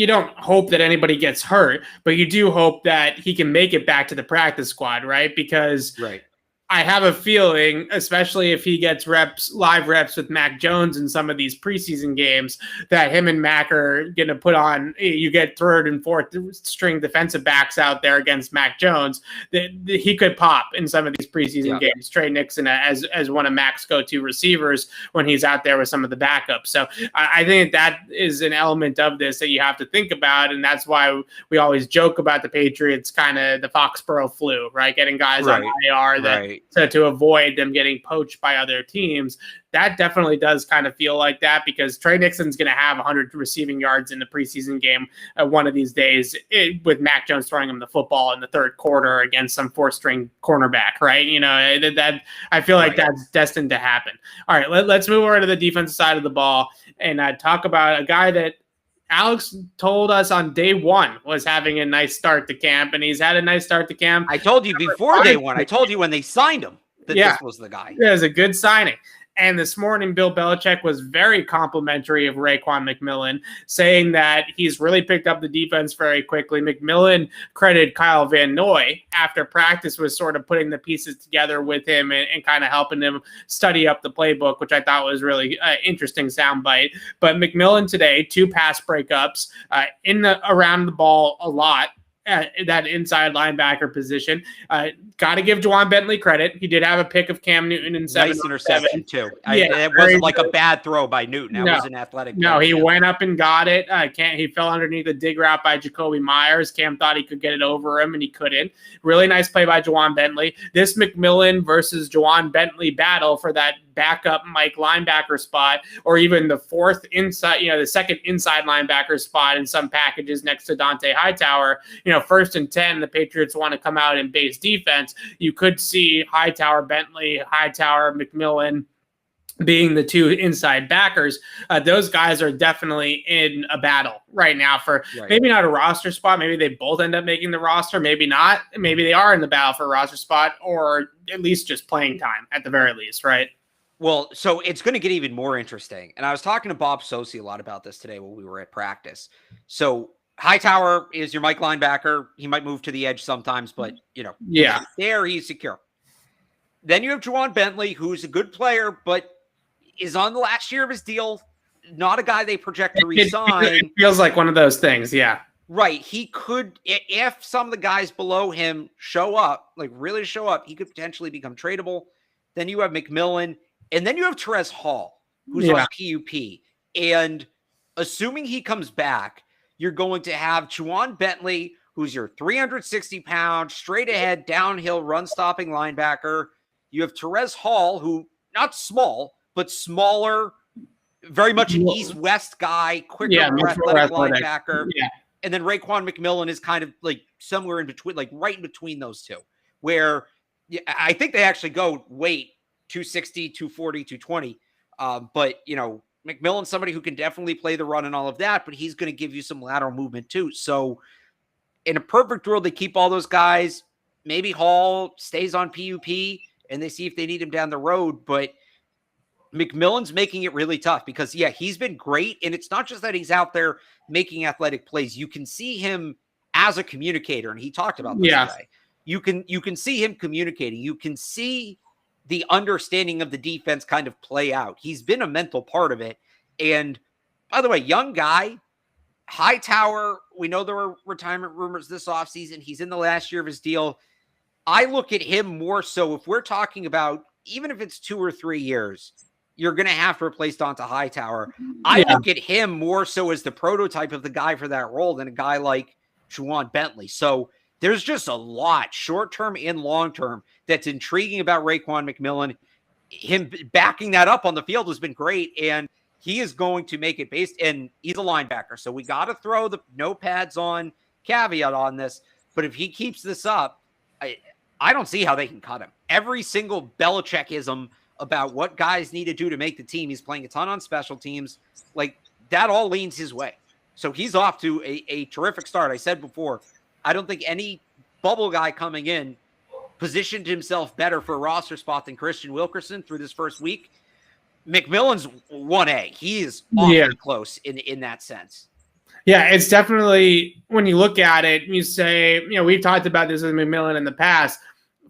don't hope that anybody gets hurt, but you do hope that he can make it back to the practice squad, right? Because right. I have a feeling, especially if he gets live reps with Mac Jones in some of these preseason games, that him and Mac are going to put on, you get third and fourth string defensive backs out there against Mac Jones, that he could pop in some of these preseason games. Trey Nixon as one of Mac's go-to receivers when he's out there with some of the backups. So I think that is an element of this that you have to think about, and that's why we always joke about the Patriots, kind of the Foxborough flu, right? Getting guys on IR that to avoid them getting poached by other teams. That definitely does kind of feel like that, because Trey Nixon's going to have 100 receiving yards in the preseason game one of these days, with Mac Jones throwing him the football in the third quarter against some fourth-string cornerback, right? That I feel like that's destined to happen. All right, let's move over to the defensive side of the ball and talk about a guy that Alex told us on day one was having a nice start to camp, and he's had a nice start to camp. I told you before day one. I told you when they signed him that this was the guy. It was a good signing. And this morning, Bill Belichick was very complimentary of Raekwon McMillan, saying that he's really picked up the defense very quickly. McMillan credited Kyle Van Noy after practice was sort of putting the pieces together with him and kind of helping him study up the playbook, which I thought was really interesting soundbite. But McMillan today, 2 pass breakups, around the ball a lot. That inside linebacker position. Got to give Juwan Bentley credit. He did have a pick of Cam Newton in 7. Nice interception, too. It wasn't like a bad throw by Newton. That was an athletic play. No, he went up and got it. He fell underneath the dig route by Jacoby Myers. Cam thought he could get it over him, and he couldn't. Really nice play by Juwan Bentley. This McMillan versus Juwan Bentley battle for that backup Mike linebacker spot, or even the fourth inside, the second inside linebacker spot in some packages next to Dante Hightower. 1st and 10, the Patriots want to come out in base defense. You could see Hightower, Bentley, Hightower, McMillan being the 2 inside backers. Those guys are definitely in a battle right now for maybe not a roster spot. Maybe they both end up making the roster. Maybe not. Maybe they are in the battle for a roster spot, or at least just playing time at the very least, right? Well, so it's going to get even more interesting. And I was talking to Bob Sosi a lot about this today when we were at practice. So Hightower is your Mike linebacker. He might move to the edge sometimes, but, there he's secure. Then you have Juwan Bentley, who's a good player, but is on the last year of his deal. Not a guy they project to re-sign. It feels like one of those things, yeah. Right. He could, if some of the guys below him show up, like really show up, he could potentially become tradable. Then you have McMillan, and then you have Terez Hall, who's on PUP. And assuming he comes back, you're going to have Juwan Bentley, who's your 360-pound, straight-ahead, downhill, run-stopping linebacker. You have Terez Hall, who, not small, but smaller, very much an east-west guy, quicker, more athletic linebacker. Yeah. And then Raekwon McMillan is kind of like somewhere in between, like right in between those two, where I think they actually go weight 260, 240, 220. But, McMillan's somebody who can definitely play the run and all of that, but he's going to give you some lateral movement too. So in a perfect world, they keep all those guys. Maybe Hall stays on PUP and they see if they need him down the road. But McMillan's making it really tough because, he's been great. And it's not just that he's out there making athletic plays. You can see him as a communicator. And he talked about this today. You can see him communicating. You can see the understanding of the defense kind of play out. He's been a mental part of it. And by the way, young guy, Hightower, we know there were retirement rumors this offseason. He's in the last year of his deal. I look at him more so, if we're talking about, even if it's 2 or 3 years, you're going to have to replace Dante Hightower. I look at him more so as the prototype of the guy for that role than a guy like Juwan Bentley. So there's just a lot, short-term and long-term, that's intriguing about Raekwon McMillan. Him backing that up on the field has been great, and he is going to make it based, and he's a linebacker. So we got to throw the no pads on caveat on this, but if he keeps this up, I don't see how they can cut him. Every single Belichickism about what guys need to do to make the team. He's playing a ton on special teams. Like, that all leans his way. So he's off to a terrific start. I said before, I don't think any bubble guy coming in positioned himself better for a roster spot than Christian Wilkerson through this first week. McMillan's 1A. He is awfully close in that sense. Yeah, it's definitely, when you look at it, you say, we've talked about this with McMillan in the past.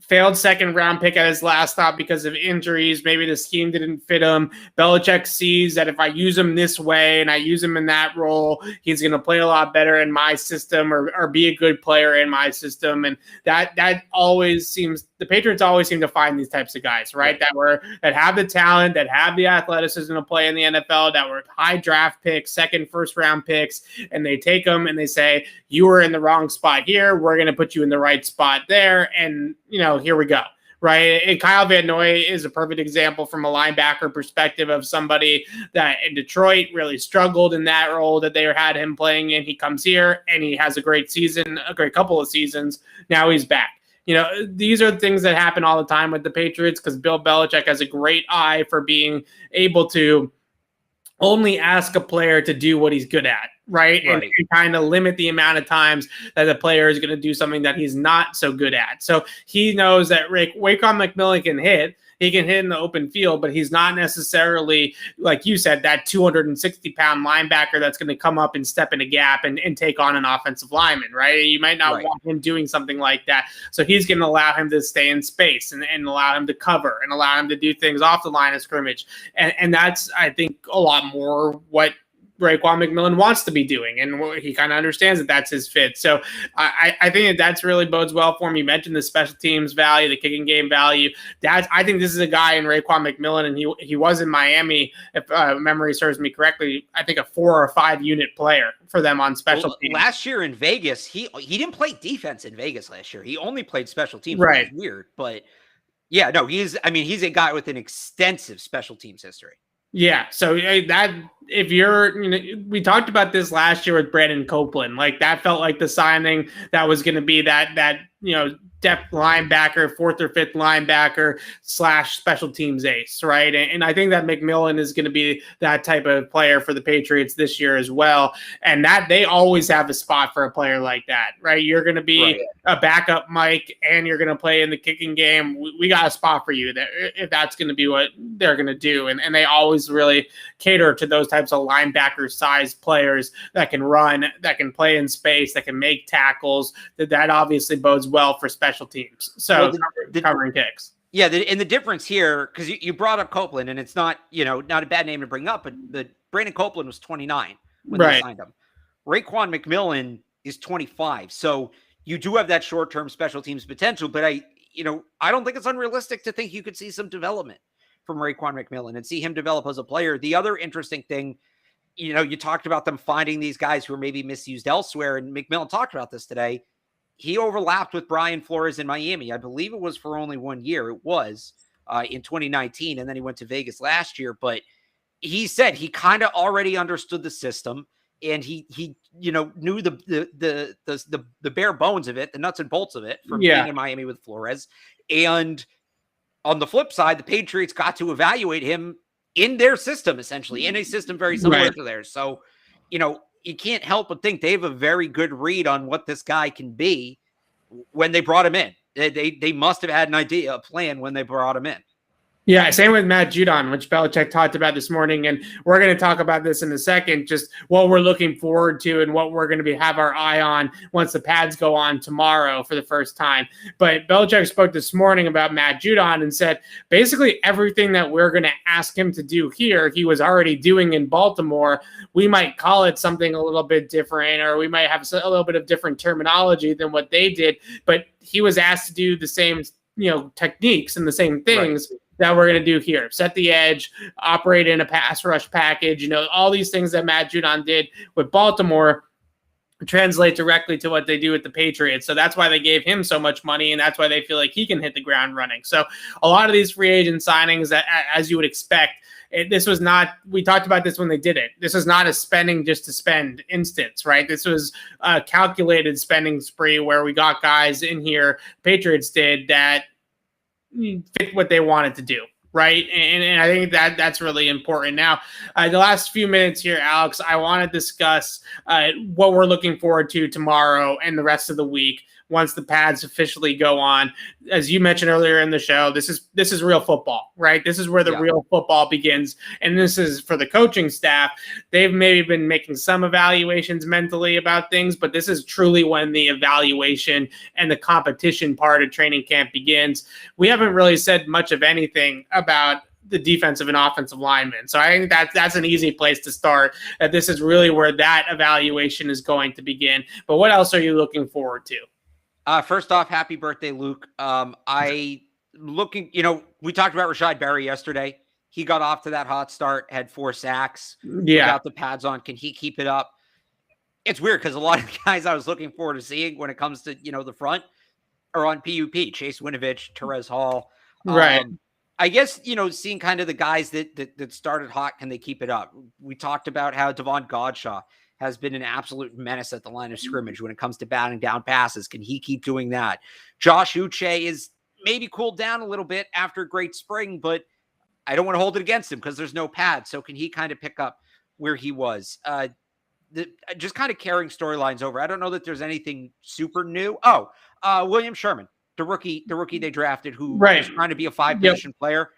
Failed second-round pick at his last stop because of injuries. Maybe the scheme didn't fit him. Belichick sees that if I use him this way and I use him in that role, he's going to play a lot better in my system or be a good player in my system. And that always seems – the Patriots always seem to find these types of guys, right? That have the talent, that have the athleticism to play in the NFL, that were high draft picks, second, first-round picks, and they take them and they say, you were in the wrong spot here. We're going to put you in the right spot there. And, here we go, right? And Kyle Van Noy is a perfect example from a linebacker perspective of somebody that in Detroit really struggled in that role that they had him playing in. He comes here and he has a great season, a great couple of seasons. Now he's back. These are things that happen all the time with the Patriots because Bill Belichick has a great eye for being able to only ask a player to do what he's good at, right? And kind of limit the amount of times that the player is going to do something that he's not so good at. So he knows that Raekwon McMillan can hit. He can hit in the open field, but he's not necessarily, like you said, that 260-pound linebacker that's going to come up and step in a gap and take on an offensive lineman, right? You might not want him doing something like that. So he's going to allow him to stay in space and allow him to cover and allow him to do things off the line of scrimmage. And that's, I think, a lot more what Raekwon McMillan wants to be doing, and he kind of understands that that's his fit. So I think that's really bodes well for him. You mentioned the special teams value, the kicking game value. I think this is a guy in Raekwon McMillan, and he was in Miami, if memory serves me correctly, I think a 4 or 5 unit player for them on special teams. Last year in Vegas, he didn't play defense in Vegas last year. He only played special teams. Right. Which is weird, but yeah, no, he's a guy with an extensive special teams history. Yeah, so that if you're, we talked about this last year with Brandon Copeland, like that felt like the signing that was going to be that depth linebacker, 4th or 5th linebacker / special teams ace, right? And I think that McMillan is going to be that type of player for the Patriots this year as well. And that they always have a spot for a player like that, right? You're going to be a backup Mike and you're going to play in the kicking game. We got a spot for you there if that's going to be what they're going to do. And they always really cater to those types of linebacker sized players that can run, that can play in space, that can make tackles. That obviously bodes well for special teams. So covering kicks. Yeah, and the difference here, because you brought up Copeland, and it's not a bad name to bring up, but Brandon Copeland was 29 when they signed him. Raekwon McMillan is 25, so you do have that short-term special teams potential. But I don't think it's unrealistic to think you could see some development from Raekwon McMillan and see him develop as a player. The other interesting thing, you talked about them finding these guys who are maybe misused elsewhere, and McMillan talked about this today. He overlapped with Brian Flores in Miami. I believe it was for only 1 year. It was in 2019, and then he went to Vegas last year. But he said he kind of already understood the system, and he knew the bare bones of it, the nuts and bolts of it from being in Miami with Flores. And on the flip side, the Patriots got to evaluate him in their system, essentially, in a system very similar to theirs. So, you can't help but think they have a very good read on what this guy can be when they brought him in. They must have had an idea, a plan when they brought him in. Yeah, same with Matt Judon, which Belichick talked about this morning, and we're going to talk about this in a second, just what we're looking forward to and what we're going to have our eye on once the pads go on tomorrow for the first time. But Belichick spoke this morning about Matt Judon and said basically everything that we're going to ask him to do here, he was already doing in Baltimore. We might call it something a little bit different, or we might have a little bit of different terminology than what they did, but he was asked to do the same techniques and the same things that we're going to do here. Set the edge, operate in a pass rush package, all these things that Matt Judon did with Baltimore translate directly to what they do with the Patriots. So that's why they gave him so much money, and that's why they feel like he can hit the ground running. So a lot of these free agent signings, that, as you would expect, This was not, we talked about this when they did it. This is not a spending just to spend instance, right? This was a calculated spending spree where we got guys in here, Patriots did, that fit what they wanted to do. Right. And I think that's really important. Now, the last few minutes here, Alex, I want to discuss what we're looking forward to tomorrow and the rest of the week once the pads officially go on. As you mentioned earlier in the show, this is real football, right? This is where the real football begins. And this is for the coaching staff. They've maybe been making some evaluations mentally about things, but this is truly when the evaluation and the competition part of training camp begins. We haven't really said much of anything about the defensive and offensive linemen. So I think that's an easy place to start, that this is really where that evaluation is going to begin. But what else are you looking forward to? First off, happy birthday, Luke. We talked about Rashad Berry yesterday. He got off to that hot start, had 4 sacks, without the pads on. Can he keep it up? It's weird because a lot of the guys I was looking forward to seeing when it comes to, the front are on PUP, Chase Winovich, Terez Hall. Right. I guess, seeing kind of the guys that started hot, can they keep it up? We talked about how Devon Godshaw has been an absolute menace at the line of scrimmage when it comes to batting down passes. Can he keep doing that? Josh Uche is maybe cooled down a little bit after a great spring, but I don't want to hold it against him because there's no pad. So can he kind of pick up where he was? Just kind of carrying storylines over. I don't know that there's anything super new. William Sherman, the rookie they drafted, who is trying to be a 5-position player.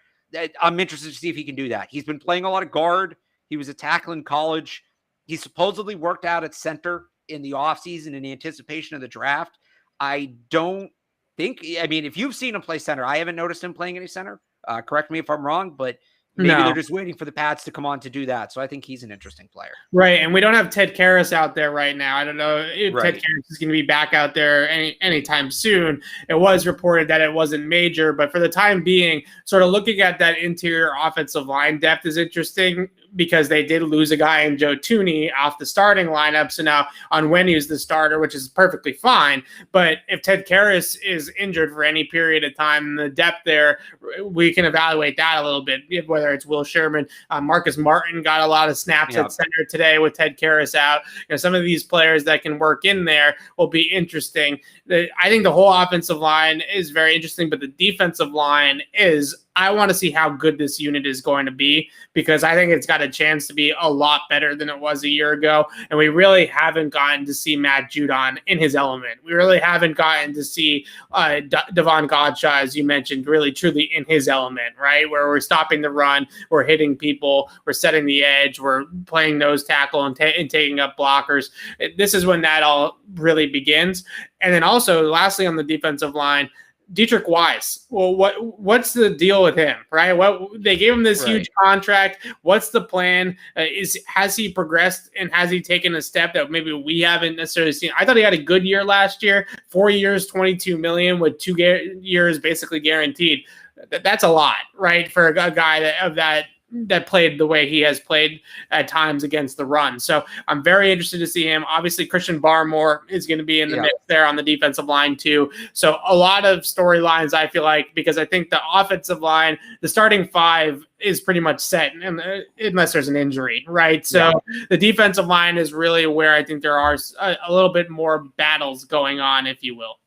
I'm interested to see if he can do that. He's been playing a lot of guard. He was a tackle in college. He supposedly worked out at center in the offseason in anticipation of the draft. I don't think, if you've seen him play center, I haven't noticed him playing any center. Correct me if I'm wrong, but maybe they're just waiting for the pads to come on to do that. So I think he's an interesting player. Right. And we don't have Ted Karras out there right now. I don't know if Ted Karras is going to be back out there anytime soon. It was reported that it wasn't major, but for the time being, sort of looking at that interior offensive line depth is interesting, because they did lose a guy in Joe Tooney off the starting lineup. So now Onwenu's the starter, which is perfectly fine. But if Ted Karras is injured for any period of time, the depth there, we can evaluate that a little bit, whether it's Will Sherman. Marcus Martin got a lot of snaps at center today with Ted Karras out. Some of these players that can work in there will be interesting. I think the whole offensive line is very interesting, but the defensive line is, I want to see how good this unit is going to be, because I think it's got a chance to be a lot better than it was a year ago. And we really haven't gotten to see Matt Judon in his element. We really haven't gotten to see Devon Godshaw, as you mentioned, really truly in his element, right? Where we're stopping the run, we're hitting people, we're setting the edge, we're playing nose tackle and taking up blockers. This is when that all really begins. And then also, lastly, on the defensive line, Dietrich Wise. Well, what's the deal with him, right? They gave him this huge contract. What's the plan? Has he progressed, and has he taken a step that maybe we haven't necessarily seen? I thought he had a good year last year. 4 years, $22 million with 2 years basically guaranteed. That's a lot, right, for a guy that played the way he has played at times against the run. So I'm very interested to see him. Obviously, Christian Barmore is going to be in the mix there on the defensive line too. So a lot of storylines, I feel like, because I think the offensive line, the starting 5 is pretty much set unless there's an injury, right? So the defensive line is really where I think there are a little bit more battles going on, if you will.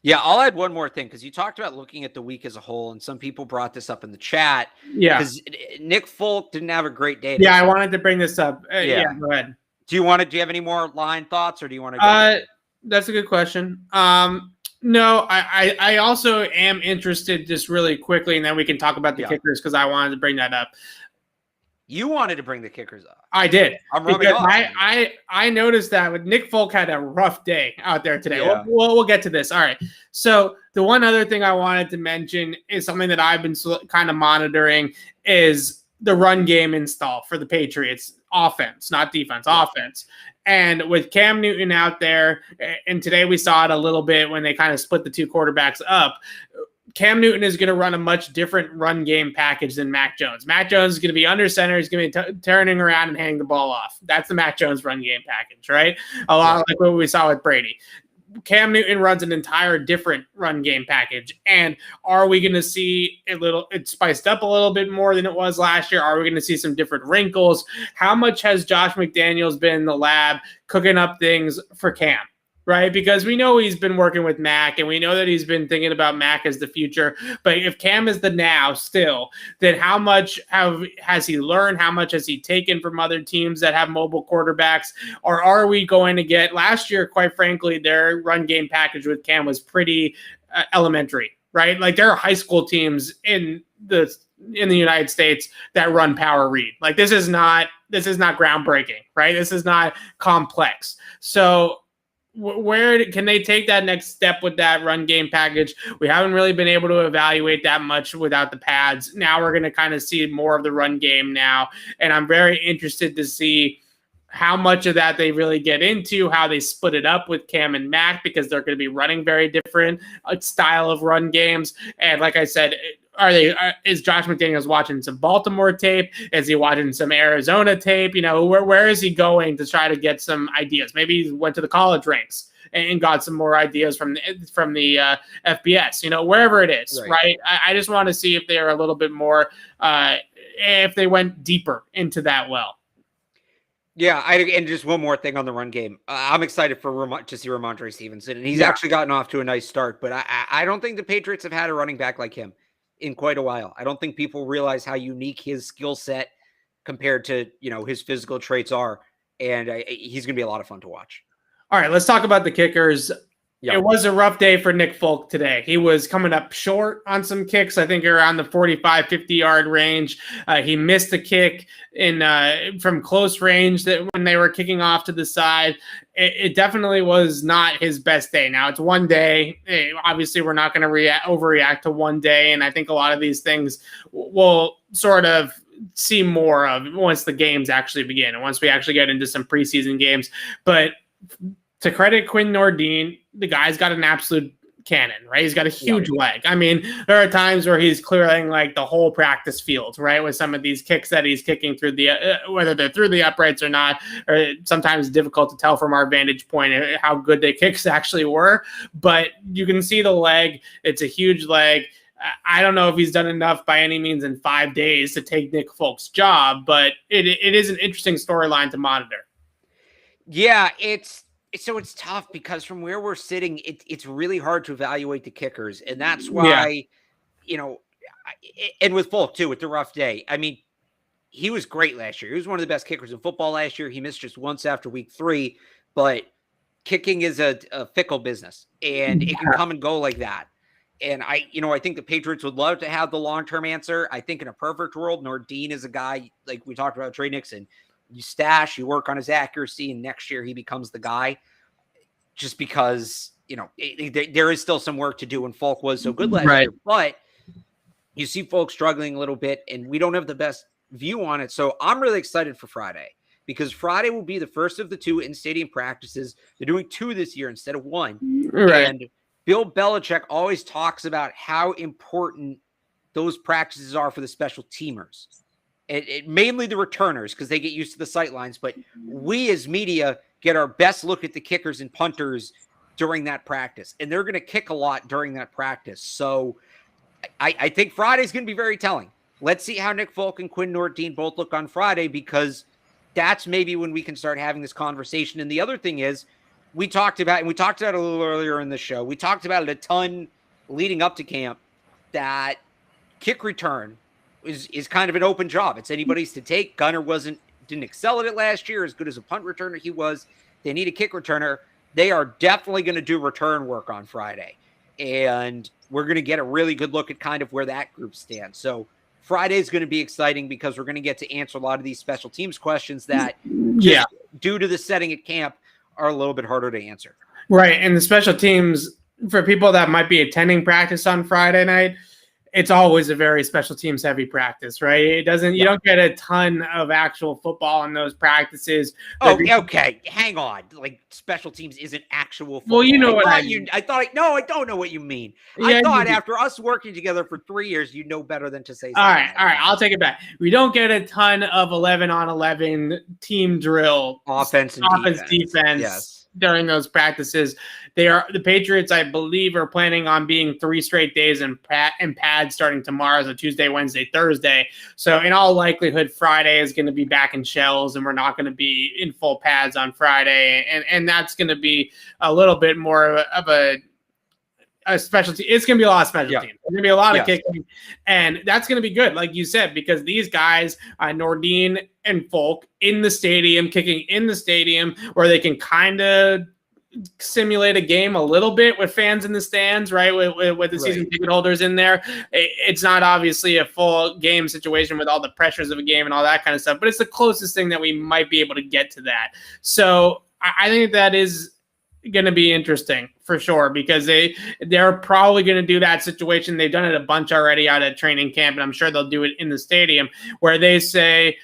Yeah, I'll add one more thing, because you talked about looking at the week as a whole, and some people brought this up in the chat. Yeah. Because Nick Folk didn't have a great day. Yeah, I wanted to bring this up. Go ahead. Do you have any more line thoughts, or do you want to go? That's a good question. No, I also am interested, just really quickly, and then we can talk about the kickers, because I wanted to bring that up. You wanted to bring the kickers up. I did. I'm rubbing off. I noticed that with Nick Folk had a rough day out there today. Yeah. We'll get to this. All right. So the one other thing I wanted to mention is something that I've been kind of monitoring is the run game install for the Patriots offense, not defense, offense. And with Cam Newton out there, and today we saw it a little bit when they kind of split the two quarterbacks up, Cam Newton is going to run a much different run game package than Mac Jones. Mac Jones is going to be under center. He's going to be turning around and handing the ball off. That's the Mac Jones run game package, right? A lot like what we saw with Brady. Cam Newton runs an entire different run game package. And are we going to see it spiced up a little bit more than it was last year? Are we going to see some different wrinkles? How much has Josh McDaniels been in the lab cooking up things for Cam? Right? Because we know he's been working with Mac, and we know that he's been thinking about Mac as the future. But if Cam is the now still, then how much has he learned? How much has he taken from other teams that have mobile quarterbacks? Or are we going to get last year, quite frankly, their run game package with Cam was pretty elementary, right? Like there are high school teams in the United States that run power read. Like this is not groundbreaking, right? This is not complex. So where can they take that next step with that run game package? We haven't really been able to evaluate that much without the pads. Now we're going to kind of see more of the run game now. And I'm very interested to see how much of that they really get into, how they split it up with Cam and Mac, because they're going to be running very different style of run games. And like I said, is Josh McDaniels watching some Baltimore tape? Is he watching some Arizona tape? Where is he going to try to get some ideas? Maybe he went to the college ranks and got some more ideas from the FBS, wherever it is, right? I just want to see if they're a little bit more, if they went deeper into that well. Yeah, and just one more thing on the run game. I'm excited to see Ramondre Stevenson, and he's actually gotten off to a nice start, but I don't think the Patriots have had a running back like him in quite a while. I don't think people realize how unique his skill set compared to, his physical traits are. And he's going to be a lot of fun to watch. All right, let's talk about the kickers. Yep. It was a rough day for Nick Folk today. He was coming up short on some kicks, I think around the 45, 50-yard range. He missed a kick from close range when they were kicking off to the side. It definitely was not his best day. Now, it's one day. Obviously, we're not going to overreact to one day, and I think a lot of these things will sort of see more of once the games actually begin and once we actually get into some preseason games. But to credit Quinn Nordin, the guy's got an absolute cannon, right? He's got a huge leg. I mean, there are times where he's clearing like the whole practice field, right? With some of these kicks that he's kicking through whether they're through the uprights or not, or sometimes difficult to tell from our vantage point how good the kicks actually were. But you can see the leg. It's a huge leg. I don't know if he's done enough by any means in 5 days to take Nick Folk's job, but it is an interesting storyline to monitor. Yeah, it's tough because from where we're sitting, it's really hard to evaluate the kickers. And that's why, and with Folk too, with the rough day, I mean, he was great last year. He was one of the best kickers in football last year. He missed just once after week 3, but kicking is a fickle business and it can come and go like that. And I think the Patriots would love to have the long-term answer. I think in a perfect world, Nordin is a guy, like we talked about Trey Nixon. You work on his accuracy, and next year he becomes the guy. Just because, there is still some work to do, and Folk was so good last year. But you see Folk struggling a little bit, and we don't have the best view on it. So I'm really excited for Friday, because Friday will be the first of the 2 in-stadium practices. They're doing 2 this year instead of 1. Right. And Bill Belichick always talks about how important those practices are for the special teamers. Mainly the returners, because they get used to the sight lines. But we as media get our best look at the kickers and punters during that practice. And they're going to kick a lot during that practice. So I think Friday's going to be very telling. Let's see how Nick Folk and Quinn Nordin both look on Friday, because that's maybe when we can start having this conversation. And the other thing is, we talked about it a little earlier in the show. We talked about it a ton leading up to camp, that kick return is kind of an open job. It's anybody's to take. Gunner didn't excel at it last year, as good as a punt returner he was. They need a kick returner. They are definitely going to do return work on Friday. And we're going to get a really good look at kind of where that group stands. So Friday is going to be exciting, because we're going to get to answer a lot of these special teams questions that, due to the setting at camp, are a little bit harder to answer. Right. And the special teams, for people that might be attending practice on Friday night, it's always a very special teams heavy practice, right? You don't get a ton of actual football in those practices. Oh, okay. Hang on. Like, special teams isn't actual football. Well, you know what I mean. I don't know what you mean. I thought after us working together for 3 years, you know better than to say something. All right. I'll take it back. We don't get a ton of 11-on-11 team drill. Offense, defense. Yes. during those practices. The Patriots, I believe, are planning on being 3 straight days in pads starting tomorrow, so Tuesday, Wednesday, Thursday. So in all likelihood, Friday is going to be back in shells, and we're not going to be in full pads on Friday, and that's going to be a little bit more of a specialty. It's going to be a lot of special teams. There's going to be a lot of kicking, and that's going to be good, like you said, because these guys, Nordin and Folk, in the stadium, kicking in the stadium, where they can kind of simulate a game a little bit with fans in the stands, right? With the season ticket holders in there. It's not obviously a full game situation with all the pressures of a game and all that kind of stuff, but it's the closest thing that we might be able to get to that. So I think that is going to be interesting for sure, because they're probably going to do that situation. They've done it a bunch already out at training camp, and I'm sure they'll do it in the stadium, where they say,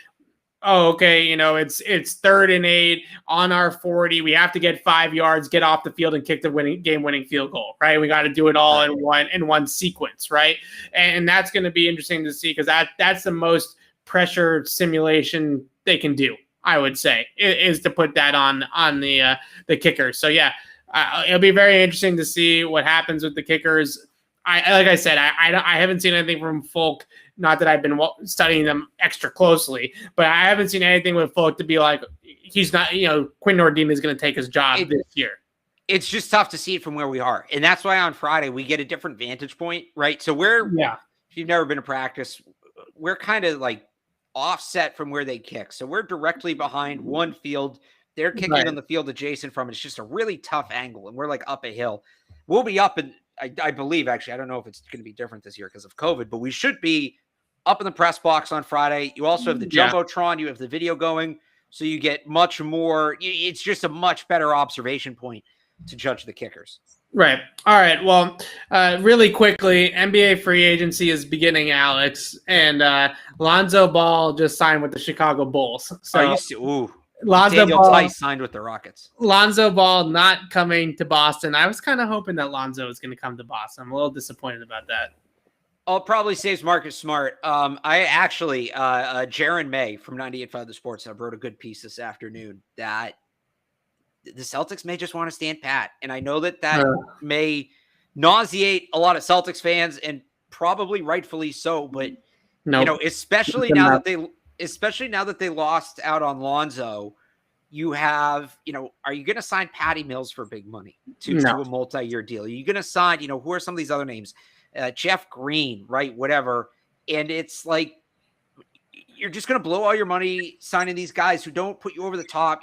oh, okay, it's 3rd and 8 on our 40. We have to get 5 yards, get off the field, and kick the game-winning field goal, right? We got to do it all in one sequence, right? And that's going to be interesting to see, because that's the most pressure simulation they can do, I would say, is to put that on the kickers. So yeah, it'll be very interesting to see what happens with the kickers. Like I said, I haven't seen anything from Folk. Not that I've been studying them extra closely, but I haven't seen anything with Folk to be like, he's not, Quinn Nordin is going to take his job this year. It's just tough to see it from where we are. And that's why on Friday we get a different vantage point, right? So if you've never been to practice, we're kind of like offset from where they kick. So we're directly behind one field. They're kicking on the field adjacent from it. It's just a really tough angle, and we're like up a hill. We'll be up in, I believe, actually, I don't know if it's going to be different this year because of COVID, but we should be up in the press box on Friday. You also have the Jumbotron. You have the video going, so you get much more. It's just a much better observation point to judge the kickers. Right. All right. Well, really quickly, NBA free agency is beginning, Alex, and Lonzo Ball just signed with the Chicago Bulls. So Lonzo Ball signed with the Rockets. Lonzo Ball not coming to Boston. I was kind of hoping that Lonzo was going to come to Boston. I'm a little disappointed about that. I'll probably saves Marcus Smart. I actually, Jaron May from 98.5 The Sports Hub wrote a good piece this afternoon that the Celtics may just want to stand pat. And I know that may nauseate a lot of Celtics fans, and probably rightfully so, but especially now that they lost out on Lonzo, you have, are you going to sign Patty Mills for big money to a multi-year deal? Are you going to sign, who are some of these other names? Jeff Green, right? Whatever. And it's like, you're just going to blow all your money signing these guys who don't put you over the top.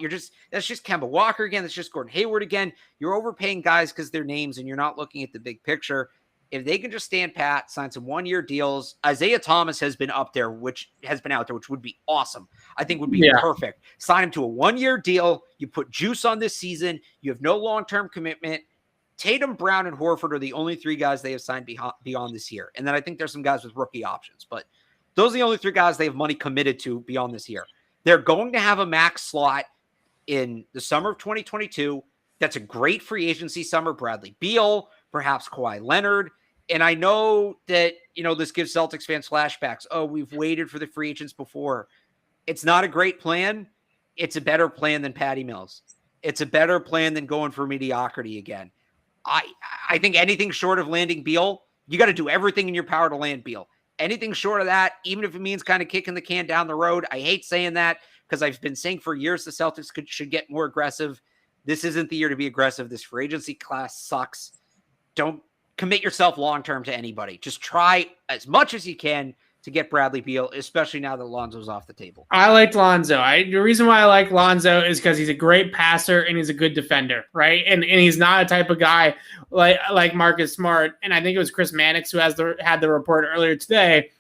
That's just Kemba Walker again. That's just Gordon Hayward again. You're overpaying guys because they're names, and you're not looking at the big picture. If they can just stand pat, sign some 1-year deals, Isaiah Thomas has been out there, which would be awesome. I think would be perfect. Sign him to a 1-year deal. You put juice on this season. You have no long-term commitment. Tatum, Brown, and Horford are the only 3 guys they have signed beyond this year. And then I think there's some guys with rookie options, but those are the only 3 guys they have money committed to beyond this year. They're going to have a max slot in the summer of 2022. That's a great free agency summer. Bradley Beal, perhaps Kawhi Leonard. And I know that, this gives Celtics fans flashbacks. Oh, we've waited for the free agents before. It's not a great plan. It's a better plan than Patty Mills. It's a better plan than going for mediocrity again. I think anything short of landing Beal, you got to do everything in your power to land Beal. Anything short of that, even if it means kind of kicking the can down the road. I hate saying that because I've been saying for years the Celtics should get more aggressive. This isn't the year to be aggressive. This free agency class sucks. Don't commit yourself long-term to anybody. Just try as much as you can to get Bradley Beal, especially now that Lonzo's off the table. I liked Lonzo. The reason why I like Lonzo is because he's a great passer and he's a good defender, right? And he's not a type of guy like Marcus Smart. And I think it was Chris Mannix who had the report earlier today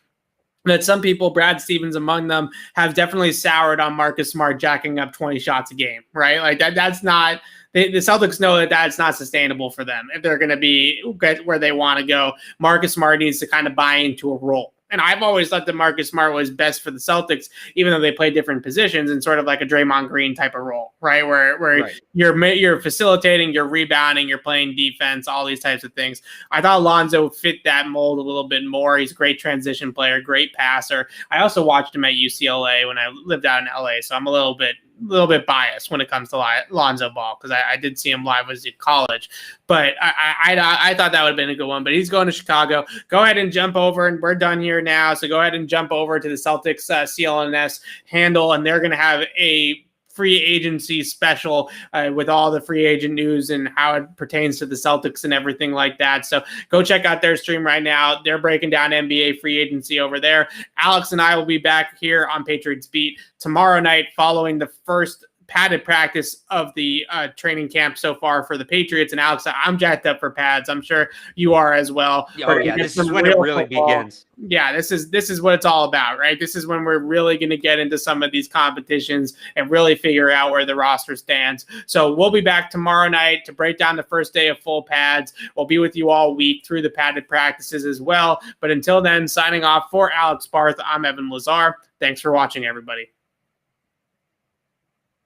that some people, Brad Stevens among them, have definitely soured on Marcus Smart jacking up 20 shots a game, right? Like that's not – the Celtics know that that's not sustainable for them if they're going to be where they want to go. Marcus Smart needs to kind of buy into a role. And I've always thought that Marcus Smart was best for the Celtics, even though they play different positions in sort of like a Draymond Green type of role, right? Where you're facilitating, you're rebounding, you're playing defense, all these types of things. I thought Lonzo fit that mold a little bit more. He's a great transition player, great passer. I also watched him at UCLA when I lived out in LA, so I'm a little bit little bit biased when it comes to Lonzo Ball because I did see him live when he was in college, but I thought that would have been a good one. But he's going to Chicago. Go ahead and jump over, and we're done here now. So go ahead and jump over to the Celtics CLNS handle, and they're going to have a free agency special with all the free agent news and how it pertains to the Celtics and everything like that. So go check out their stream right now. They're breaking down NBA free agency over there. Alex and I will be back here on Patriots Beat tomorrow night following the first padded practice of the training camp so far for the Patriots. And Alex, I'm jacked up for pads. I'm sure you are as well. Oh, yeah. This is when it really begins. Yeah, this is what it's all about, right? This is when we're really going to get into some of these competitions and really figure out where the roster stands. So we'll be back tomorrow night to break down the first day of full pads. We'll be with you all week through the padded practices as well. But until then, signing off for Alex Barth, I'm Evan Lazar. Thanks for watching, everybody.